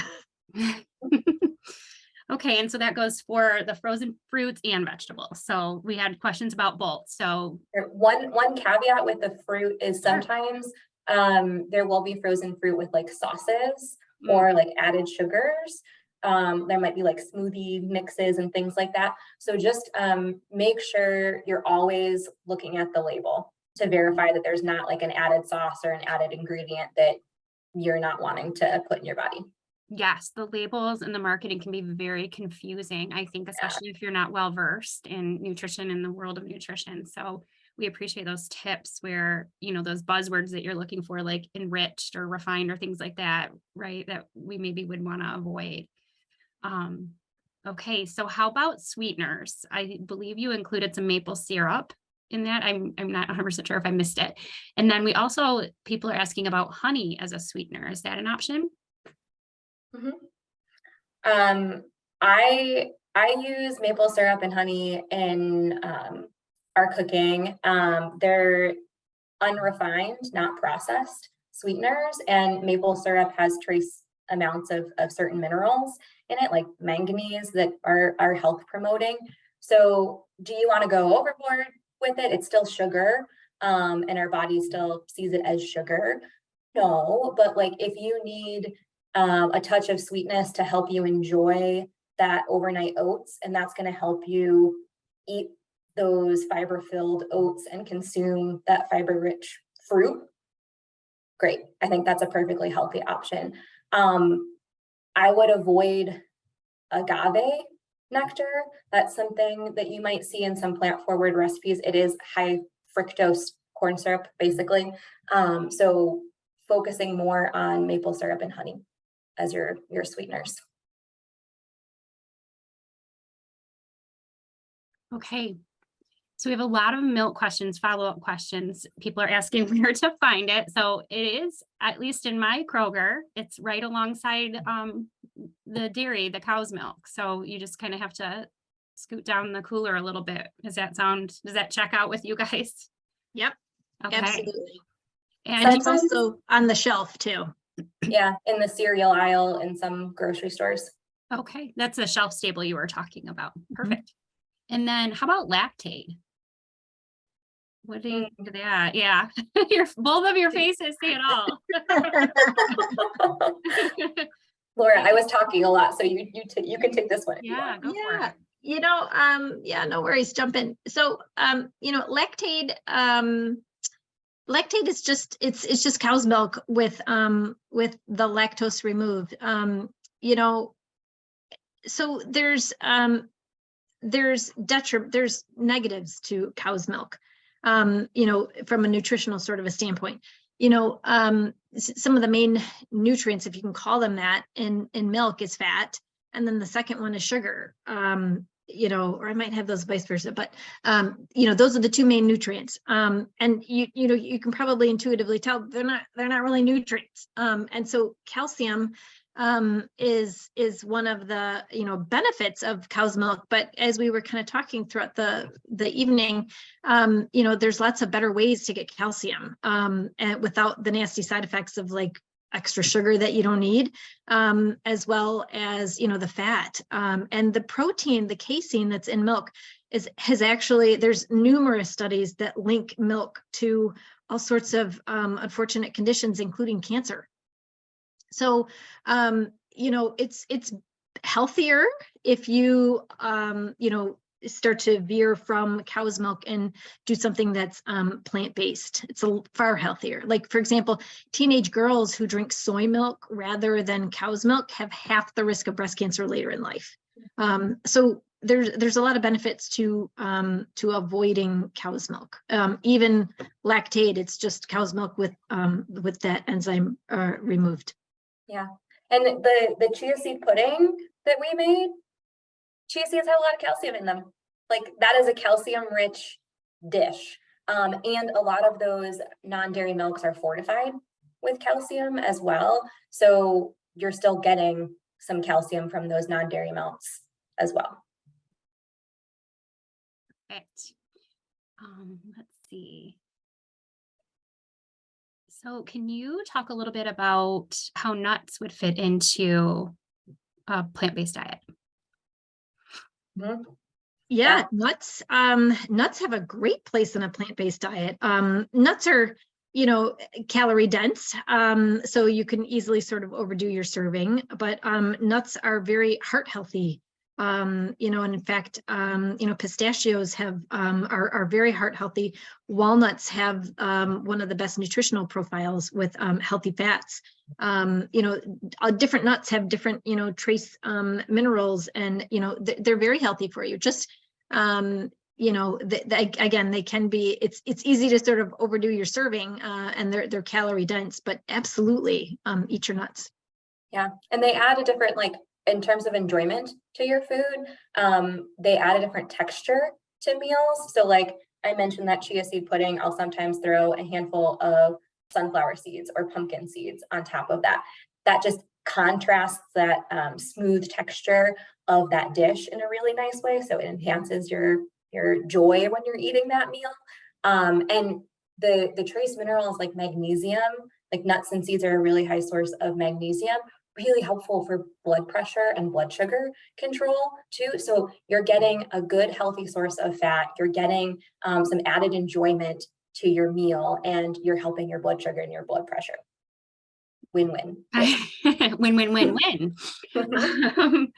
Okay, and so that goes for the frozen fruits and vegetables. So we had questions about both. So One caveat with the fruit is sometimes there will be frozen fruit with like sauces or like added sugars. There might be like smoothie mixes and things like that. So just make sure you're always looking at the label to verify that there's not like an added sauce or an added ingredient that you're not wanting to put in your body. yes, the labels and the marketing can be very confusing, I think, especially if you're not well versed in nutrition in the world of nutrition. So we appreciate those tips where, you know, those buzzwords that you're looking for, like enriched or refined or things like that, right? That we maybe would want to avoid. Okay, so how about sweeteners? I believe you included some maple syrup in that. I'm not 100% sure if I missed it. And then we also, people are asking about honey as a sweetener. Is that an option? I use maple syrup and honey in our cooking. They're unrefined, not processed sweeteners, and maple syrup has trace amounts of certain minerals in it, like manganese, that are health promoting. So do you want to go overboard with it? It's still sugar, and our body still sees it as sugar. No, but like if you need a touch of sweetness to help you enjoy that overnight oats, and that's going to help you eat those fiber-filled oats and consume that fiber-rich fruit, great. I think that's a perfectly healthy option. I would avoid agave nectar. That's something that you might see in some plant-forward recipes. It is high fructose corn syrup, basically. So focusing more on maple syrup and honey as your sweeteners. Okay. So we have a lot of milk questions, follow-up questions. People are asking where to find it. So it is, at least in my Kroger, it's right alongside the dairy, the cow's milk. So you just kind of have to scoot down the cooler a little bit. Does that check out with you guys? Yep, Okay. absolutely. And It's also on the shelf too. Yeah, in the cereal aisle in some grocery stores. okay, that's the shelf stable you were talking about. Perfect. And then how about lactate? What do you think of that? Yeah, both of your faces say it all. Laura, I was talking a lot, so you can take this one. Yeah, go for it. You know, yeah, no worries, jump in. So, you know, lactate is just, it's just cow's milk with the lactose removed. You know, so there's negatives to cow's milk, you know, from a nutritional sort of a standpoint. You know, some of the main nutrients, if you can call them that, in milk is fat, and then the second one is sugar. You know, or I might have those vice versa, but you know, those are the two main nutrients. And you know, you can probably intuitively tell they're not really nutrients. And so calcium is one of the, you know, benefits of cow's milk. But as we were kind of talking throughout the evening, you know, there's lots of better ways to get calcium and without the nasty side effects of like extra sugar that you don't need, as well as, you know, the fat and the protein, the casein that's in milk has actually, there's numerous studies that link milk to all sorts of unfortunate conditions, including cancer. So, you know, it's healthier if you, you know, start to veer from cow's milk and do something that's plant-based. It's far healthier. Like, for example, teenage girls who drink soy milk rather than cow's milk have half the risk of breast cancer later in life. So there's a lot of benefits to avoiding cow's milk. Even lactate, it's just cow's milk with that enzyme removed. Yeah, and the chia seed pudding that we made, chia seeds have a lot of calcium in them. Like that is a calcium rich dish. And a lot of those non-dairy milks are fortified with calcium as well. So you're still getting some calcium from those non-dairy milks as well. Perfect. Let's see. So can you talk a little bit about how nuts would fit into a plant-based diet? Mhm. Yeah, nuts have a great place in a plant-based diet. Nuts are, calorie dense, so you can easily sort of overdo your serving, but nuts are very heart healthy. And in fact, pistachios are very heart healthy. Walnuts have one of the best nutritional profiles with healthy fats. Different nuts have different, trace minerals, and they're very healthy for you. Just again, they can be. It's easy to sort of overdo your serving, and they're calorie dense, but absolutely, eat your nuts. Yeah, and they add a different, like, in terms of enjoyment to your food, they add a different texture to meals. So like I mentioned that chia seed pudding, I'll sometimes throw a handful of sunflower seeds or pumpkin seeds on top of that. That just contrasts that smooth texture of that dish in a really nice way. So it enhances your joy when you're eating that meal. And the trace minerals like magnesium, like nuts and seeds are a really high source of magnesium, really helpful for blood pressure and blood sugar control too. So you're getting a good healthy source of fat, you're getting some added enjoyment to your meal, and you're helping your blood sugar and your blood pressure. Win-win. Win, win, win, win.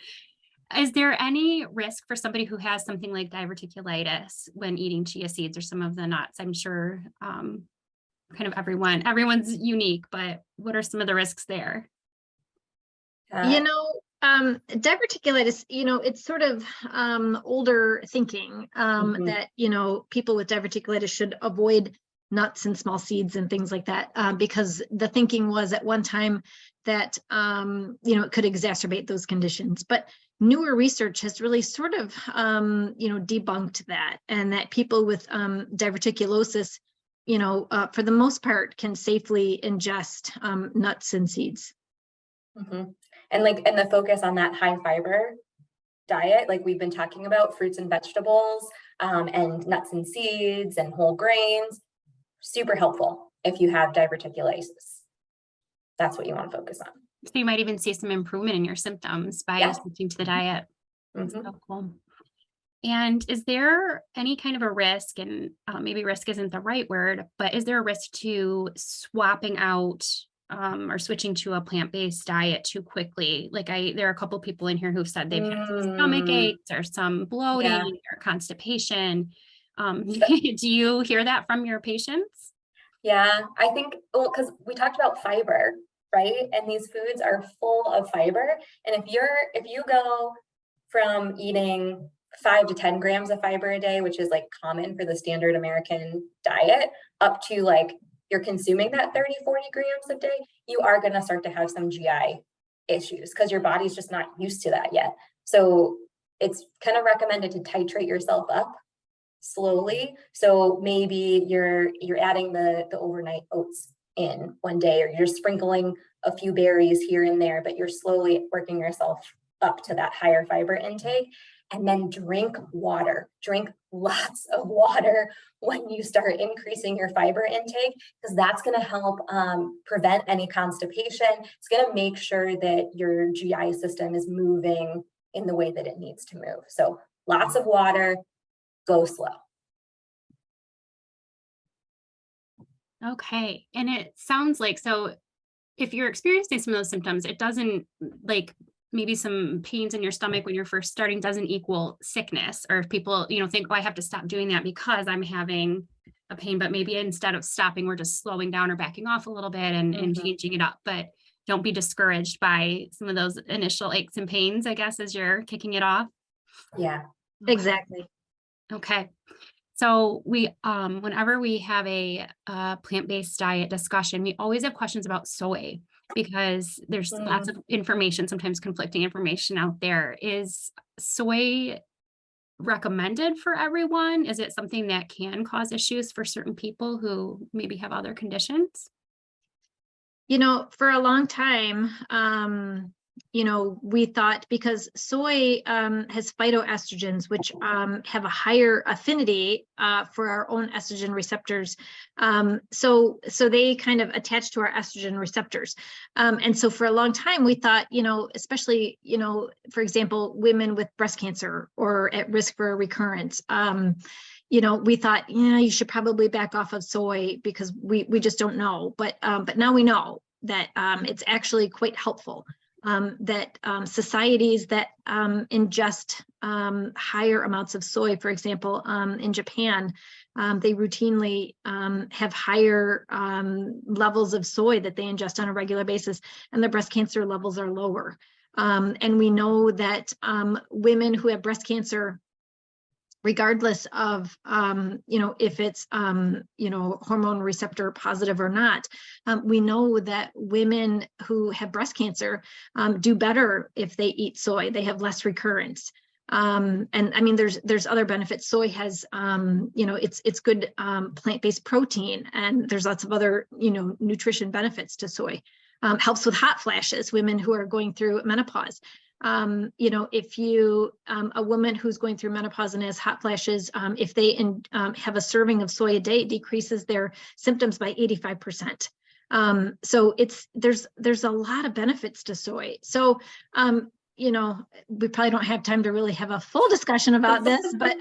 Is there any risk for somebody who has something like diverticulitis when eating chia seeds or some of the nuts? I'm sure kind of everyone's unique, but what are some of the risks there? Diverticulitis, it's sort of older thinking that, people with diverticulitis should avoid nuts and small seeds and things like that, because the thinking was at one time that, it could exacerbate those conditions. But newer research has really sort of, debunked that, and that people with diverticulosis, for the most part, can safely ingest nuts and seeds. Mm-hmm. And the focus on that high fiber diet, like we've been talking about, fruits and vegetables, and nuts and seeds and whole grains, super helpful if you have diverticulitis. That's what you want to focus on. So you might even see some improvement in your symptoms by switching to the diet. Mm-hmm. So cool. And is there any kind of a risk, and maybe risk isn't the right word, but is there a risk to swapping out or switching to a plant-based diet too quickly? Like there are a couple people in here who've said they've had some stomach aches or some bloating or constipation. Do you hear that from your patients? Yeah, I think, well, because we talked about fiber, right? And these foods are full of fiber. And if you go from eating 5 to 10 grams of fiber a day, which is like common for the standard American diet, up to like you're consuming that 30, 40 grams a day, you are going to start to have some GI issues because your body's just not used to that yet. So it's kind of recommended to titrate yourself up slowly. So maybe you're adding the overnight oats in one day, or you're sprinkling a few berries here and there, but you're slowly working yourself up to that higher fiber intake. And then drink water, drink lots of water when you start increasing your fiber intake, because that's going to help prevent any constipation. It's going to make sure that your GI system is moving in the way that it needs to move. So lots of water, go slow. Okay. And it sounds like, so if you're experiencing some of those symptoms, it doesn't, like maybe some pains in your stomach when you're first starting doesn't equal sickness. Or if people, think, oh, I have to stop doing that because I'm having a pain, but maybe instead of stopping, we're just slowing down or backing off a little bit and changing it up. But don't be discouraged by some of those initial aches and pains, I guess, as you're kicking it off. Yeah, exactly. Okay. So we, whenever we have a plant-based diet discussion, we always have questions about soy, because there's lots of information, sometimes conflicting information out there. Is soy recommended for everyone? Is it something that can cause issues for certain people who maybe have other conditions? For a long time, we thought because soy has phytoestrogens, which have a higher affinity for our own estrogen receptors. So they kind of attach to our estrogen receptors. And so for a long time, we thought, especially, for example, women with breast cancer or at risk for recurrence, we thought, you should probably back off of soy because we just don't know. But now we know that it's actually quite helpful. That societies that ingest higher amounts of soy, for example, in Japan, they routinely have higher levels of soy that they ingest on a regular basis, and their breast cancer levels are lower. And we know that women who have breast cancer, regardless of, if it's, hormone receptor positive or not, we know that women who have breast cancer do better if they eat soy. They have less recurrence. And I mean, there's other benefits. Soy has, it's good plant-based protein, and there's lots of other, nutrition benefits to soy. Helps with hot flashes, women who are going through menopause. If you, a woman who's going through menopause and has hot flashes, if they have a serving of soy a day, it decreases their symptoms by 85%. So there's a lot of benefits to soy. So, we probably don't have time to really have a full discussion about this, but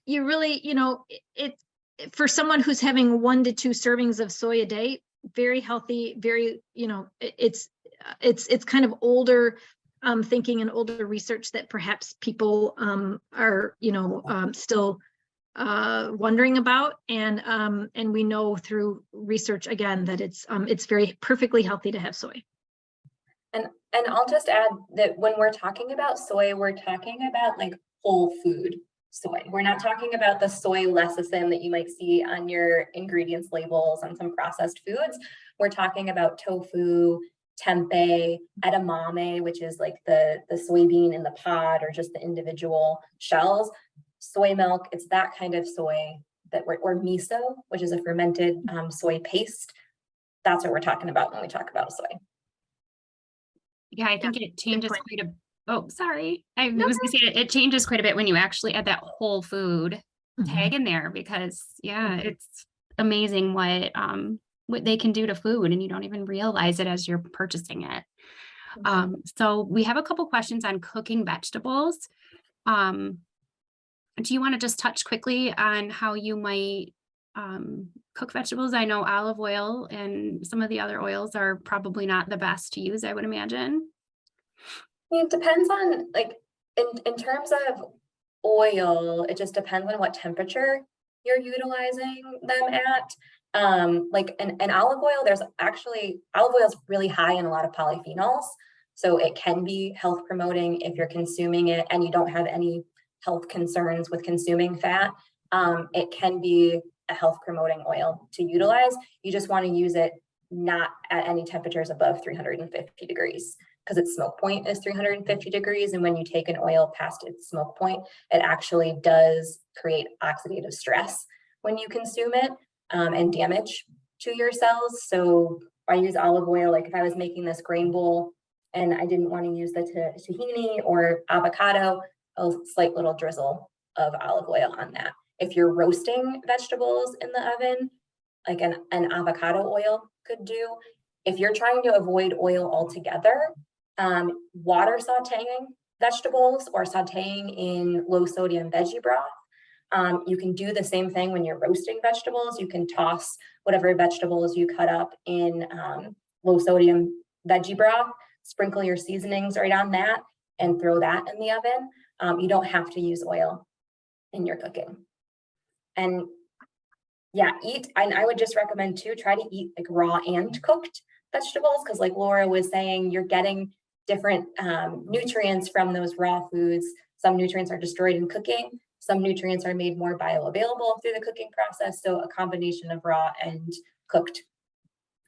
you really, for someone who's having 1 to 2 servings of soy a day, very healthy, very, it's kind of older thinking and older research that perhaps people are, still wondering about, and we know through research again that it's very perfectly healthy to have soy. And I'll just add that when we're talking about soy, we're talking about like whole food soy. We're not talking about the soy lecithin that you might see on your ingredients labels on some processed foods. We're talking about tofu, tempeh, edamame, which is like the soybean in the pod or just the individual shells, soy milk. It's that kind of soy or miso, which is a fermented soy paste. That's what we're talking about when we talk about soy. Yeah, I think it changes quite a. Oh, sorry. I was gonna say it changes quite a bit when you actually add that whole food tag in there, because it's amazing what they can do to food, and you don't even realize it as you're purchasing it. So we have a couple questions on cooking vegetables. Do you want to just touch quickly on how you might cook vegetables? I know olive oil and some of the other oils are probably not the best to use, I would imagine. It depends on, like, in terms of oil, it just depends on what temperature you're utilizing them at. Like an olive oil, olive oil is really high in a lot of polyphenols. So it can be health promoting if you're consuming it and you don't have any health concerns with consuming fat. It can be a health promoting oil to utilize. You just want to use it not at any temperatures above 350 degrees, because its smoke point is 350 degrees. And when you take an oil past its smoke point, it actually does create oxidative stress when you consume it, and damage to your cells. So I use olive oil, like if I was making this grain bowl and I didn't want to use the tahini or avocado, a slight little drizzle of olive oil on that. If you're roasting vegetables in the oven, like an avocado oil could do. If you're trying to avoid oil altogether, water sauteing vegetables or sauteing in low sodium veggie broth. You can do the same thing when you're roasting vegetables. You can toss whatever vegetables you cut up in low sodium veggie broth, sprinkle your seasonings right on that, and throw that in the oven. You don't have to use oil in your cooking. And yeah, I would just recommend too, try to eat like raw and cooked vegetables, because like Laura was saying, you're getting different nutrients from those raw foods. Some nutrients are destroyed in cooking. Some nutrients are made more bioavailable through the cooking process. So a combination of raw and cooked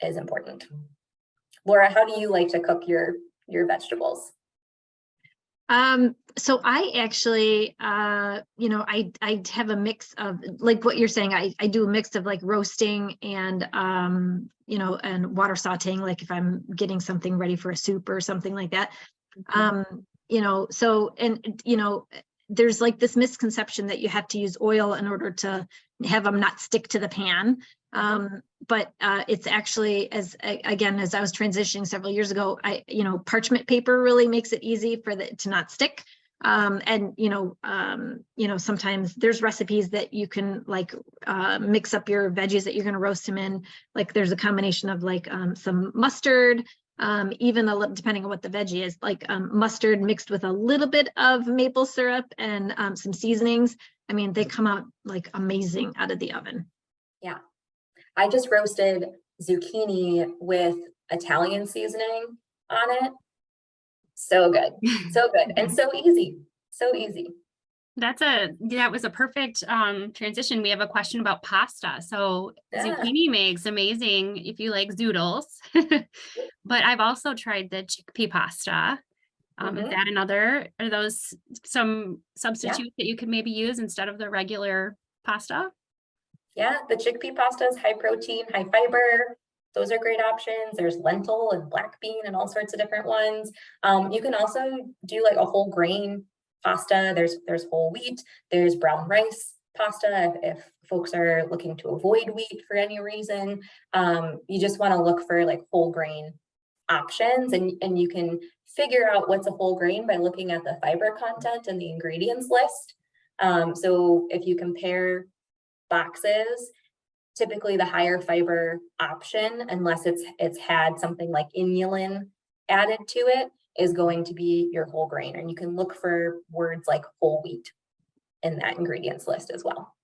is important. Laura, how do you like to cook your vegetables? So I actually, I have a mix of, like what you're saying, I do a mix of like roasting and, and water sauteing, like if I'm getting something ready for a soup or something like that. You know, so, and, you know, there's like this misconception that you have to use oil in order to have them not stick to the pan. But it's actually, again, as I was transitioning several years ago, you know, parchment paper really makes it easy for it to not stick. And, you know, sometimes there's recipes that you can like mix up your veggies that you're going to roast them in. Like there's a combination of like some mustard, even a little, depending on what the veggie is, like mustard mixed with a little bit of maple syrup and some seasonings. I mean, they come out like amazing out of the oven. Yeah. I just roasted zucchini with Italian seasoning on it. So good. So good. And so easy. So easy. That was a perfect transition. We have a question about pasta. So Yeah. zucchini makes amazing if you like zoodles, but I've also tried the chickpea pasta. Is that are those some substitutes that you could maybe use instead of the regular pasta? Yeah, the chickpea pasta is high protein, high fiber. Those are great options. There's lentil and black bean and all sorts of different ones. You can also do like a whole grain pasta. There's whole wheat, there's brown rice pasta if folks are looking to avoid wheat for any reason. You just want to look for like whole grain options, and you can figure out what's a whole grain by looking at the fiber content and the ingredients list. So if you compare boxes, typically the higher fiber option, unless it's had something like inulin added to it, is going to be your whole grain. And you can look for words like whole wheat in that ingredients list as well.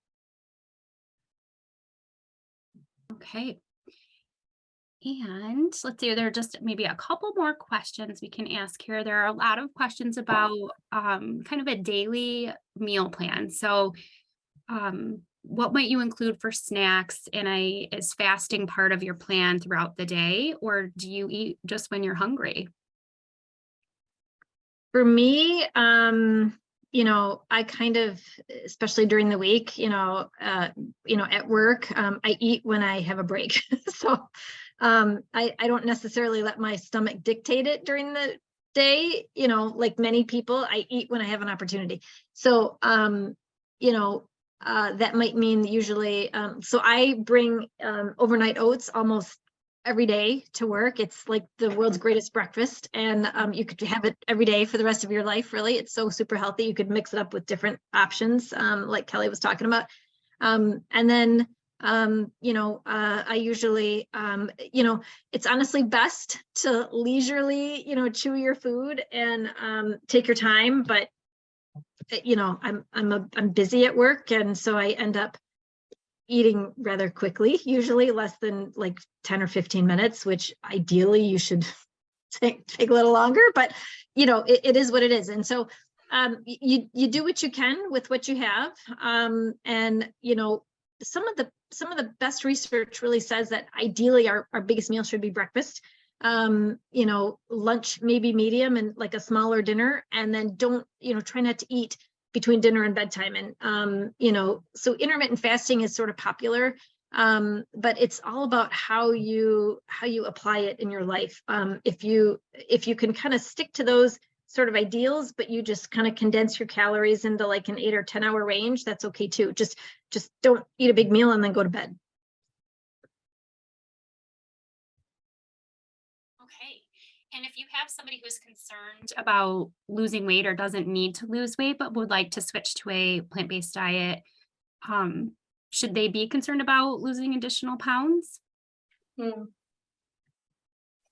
Okay. And let's see, there are just maybe a couple more questions we can ask here. There are a lot of questions about kind of a daily meal plan. So what might you include for snacks? And is fasting part of your plan throughout the day, or do you eat just when you're hungry? For me, you know, I kind of, especially during the week, you know, at work, I eat when I have a break. So I don't necessarily let my stomach dictate it during the day, you know, like many people, I eat when I have an opportunity. So, you know, that might mean usually, so I bring overnight oats almost every day to work. It's like the world's greatest breakfast, and you could have it every day for the rest of your life. Really, it's so super healthy. You could mix it up with different options, like Kelly was talking about. And then, you know, I usually, you know, it's honestly best to leisurely, you know, chew your food and take your time. But you know, I'm busy at work, and so I end up eating rather quickly, usually less than like 10 or 15 minutes, which ideally you should take a little longer, but you know, it is what it is. And so you do what you can with what you have. And you know, some of the best research really says that ideally our biggest meal should be breakfast. You know, lunch maybe medium, and like a smaller dinner, and then don't, you know, try not to eat between dinner and bedtime. And you know, so intermittent fasting is sort of popular, but it's all about how you apply it in your life. If you can kind of stick to those sort of ideals, but you just kind of condense your calories into like an 8 or 10 hour range, that's okay too. Just don't eat a big meal and then go to bed. Okay. And if you have somebody who's concerned about losing weight or doesn't need to lose weight, but would like to switch to a plant-based diet, should they be concerned about losing additional pounds? I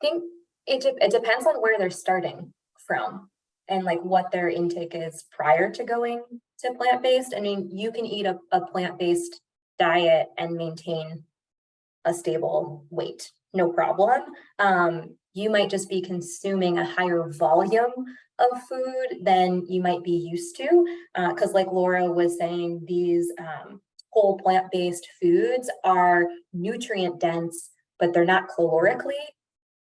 think it depends on where they're starting from and like what their intake is prior to going to plant-based. I mean, you can eat a plant-based diet and maintain a stable weight, no problem. You might just be consuming a higher volume of food than you might be used to, because like Laura was saying, these whole plant-based foods are nutrient dense, but they're not calorically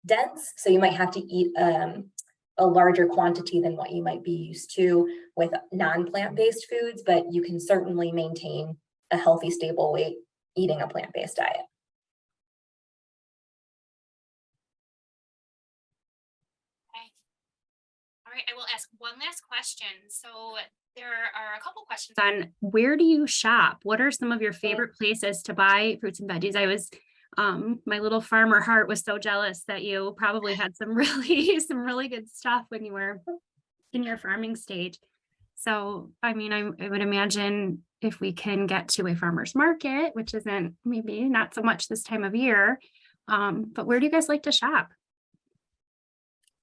dense. So you might have to eat a larger quantity than what you might be used to with non-plant-based foods, but you can certainly maintain a healthy, stable weight eating a plant-based diet. All right, I will ask one last question. So there are a couple questions on where do you shop? What are some of your favorite places to buy fruits and veggies? My little farmer heart was so jealous that you probably had some really good stuff when you were in your farming stage. So, I mean, I would imagine if we can get to a farmer's market, which isn't maybe not so much this time of year, but where do you guys like to shop?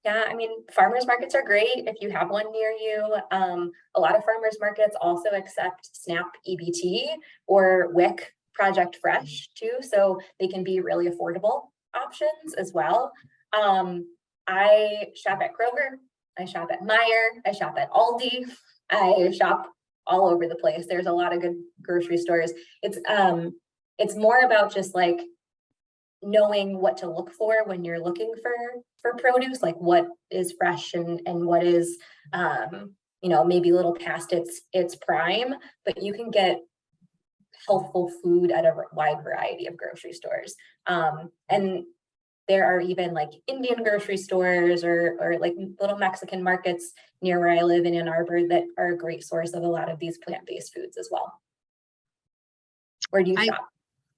Yeah, I mean, farmers markets are great if you have one near you. A lot of farmers markets also accept SNAP EBT or WIC Project Fresh too, so they can be really affordable options as well. I shop at Kroger, I shop at Meijer, I shop at Aldi, I shop all over the place. There's a lot of good grocery stores. It's more about just like knowing what to look for when you're looking for produce, like what is fresh and what is maybe a little past its prime, but you can get healthful food at a wide variety of grocery stores. And there are even like Indian grocery stores or like little Mexican markets near where I live in Ann Arbor that are a great source of a lot of these plant-based foods as well. Where do you shop?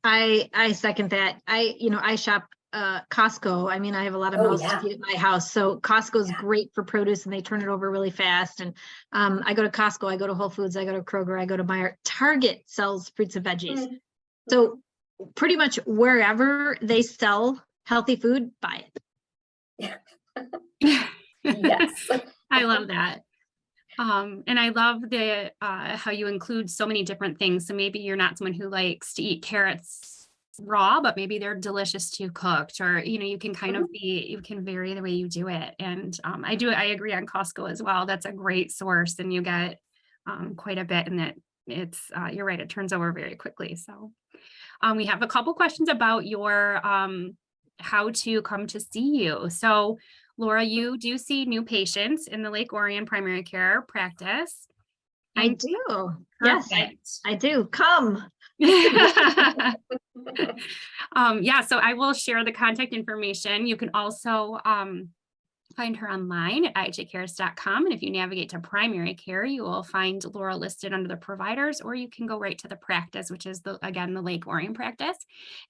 I second that. I shop Costco. I mean, I have a lot of mouths to feed at my house. So Costco's great for produce and they turn it over really fast. And I go to Costco, I go to Whole Foods, I go to Kroger, I go to Meijer. Target sells fruits and veggies. Mm-hmm. So pretty much wherever they sell healthy food, buy it. Yes. I love that. And I love the how you include so many different things. So maybe you're not someone who likes to eat carrots raw, but maybe they're delicious too cooked, or you can kind of you can vary the way you do it. And I agree on Costco as well. That's a great source, and you get quite a bit, and that it's you're right, it turns over very quickly. So we have a couple questions about your how to come to see you. So Laura, you do see new patients in the Lake Orion primary care practice. I do. Perfect. Yes, I do. Come. So I will share the contact information. You can also find her online at ihcares.com. And if you navigate to primary care, you will find Laura listed under the providers, or you can go right to the practice, which is the Lake Orion practice.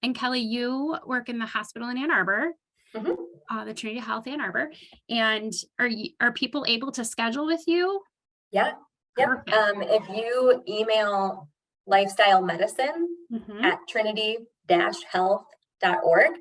And Kelly, you work in the hospital in Ann Arbor. The Trinity Health Ann Arbor. And are people able to schedule with you? Yeah. Yep. If you email lifestyle medicine at trinity-health.org,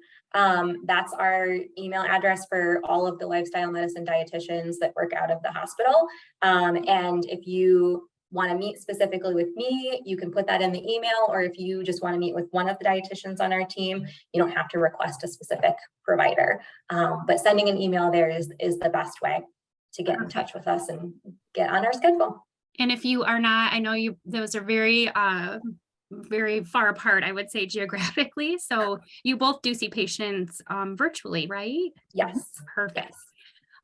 that's our email address for all of the lifestyle medicine dietitians that work out of the hospital. And if you want to meet specifically with me, you can put that in the email, or if you just want to meet with one of the dietitians on our team, you don't have to request a specific provider. But sending an email there is the best way to get in touch with us and get on our schedule. And if you are not, I know those are very far apart, I would say, geographically. So you both do see patients virtually, right? Yes. Perfect. Yes.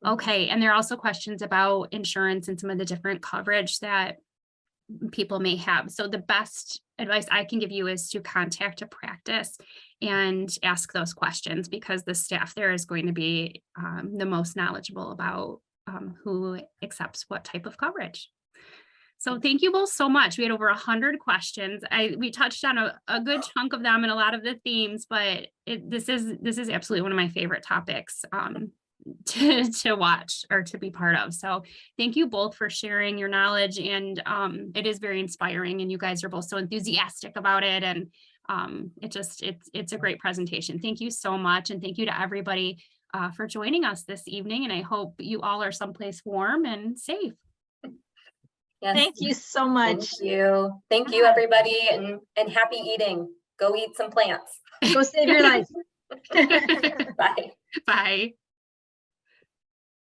Okay. And there are also questions about insurance and some of the different coverage that people may have. So the best advice I can give you is to contact a practice and ask those questions, because the staff there is going to be the most knowledgeable about who accepts what type of coverage. So thank you both so much. We had over 100 questions. We touched on a good chunk of them and a lot of the themes, but this is absolutely one of my favorite topics to watch or to be part of. So thank you both for sharing your knowledge, and it is very inspiring, and you guys are both so enthusiastic about it, and it's a great presentation. Thank you so much, and thank you to everybody for joining us this evening, and I hope you all are someplace warm and safe. Yes. Thank you so much. Thank you everybody, and happy eating. Go eat some plants. Go save your life. Bye. Bye.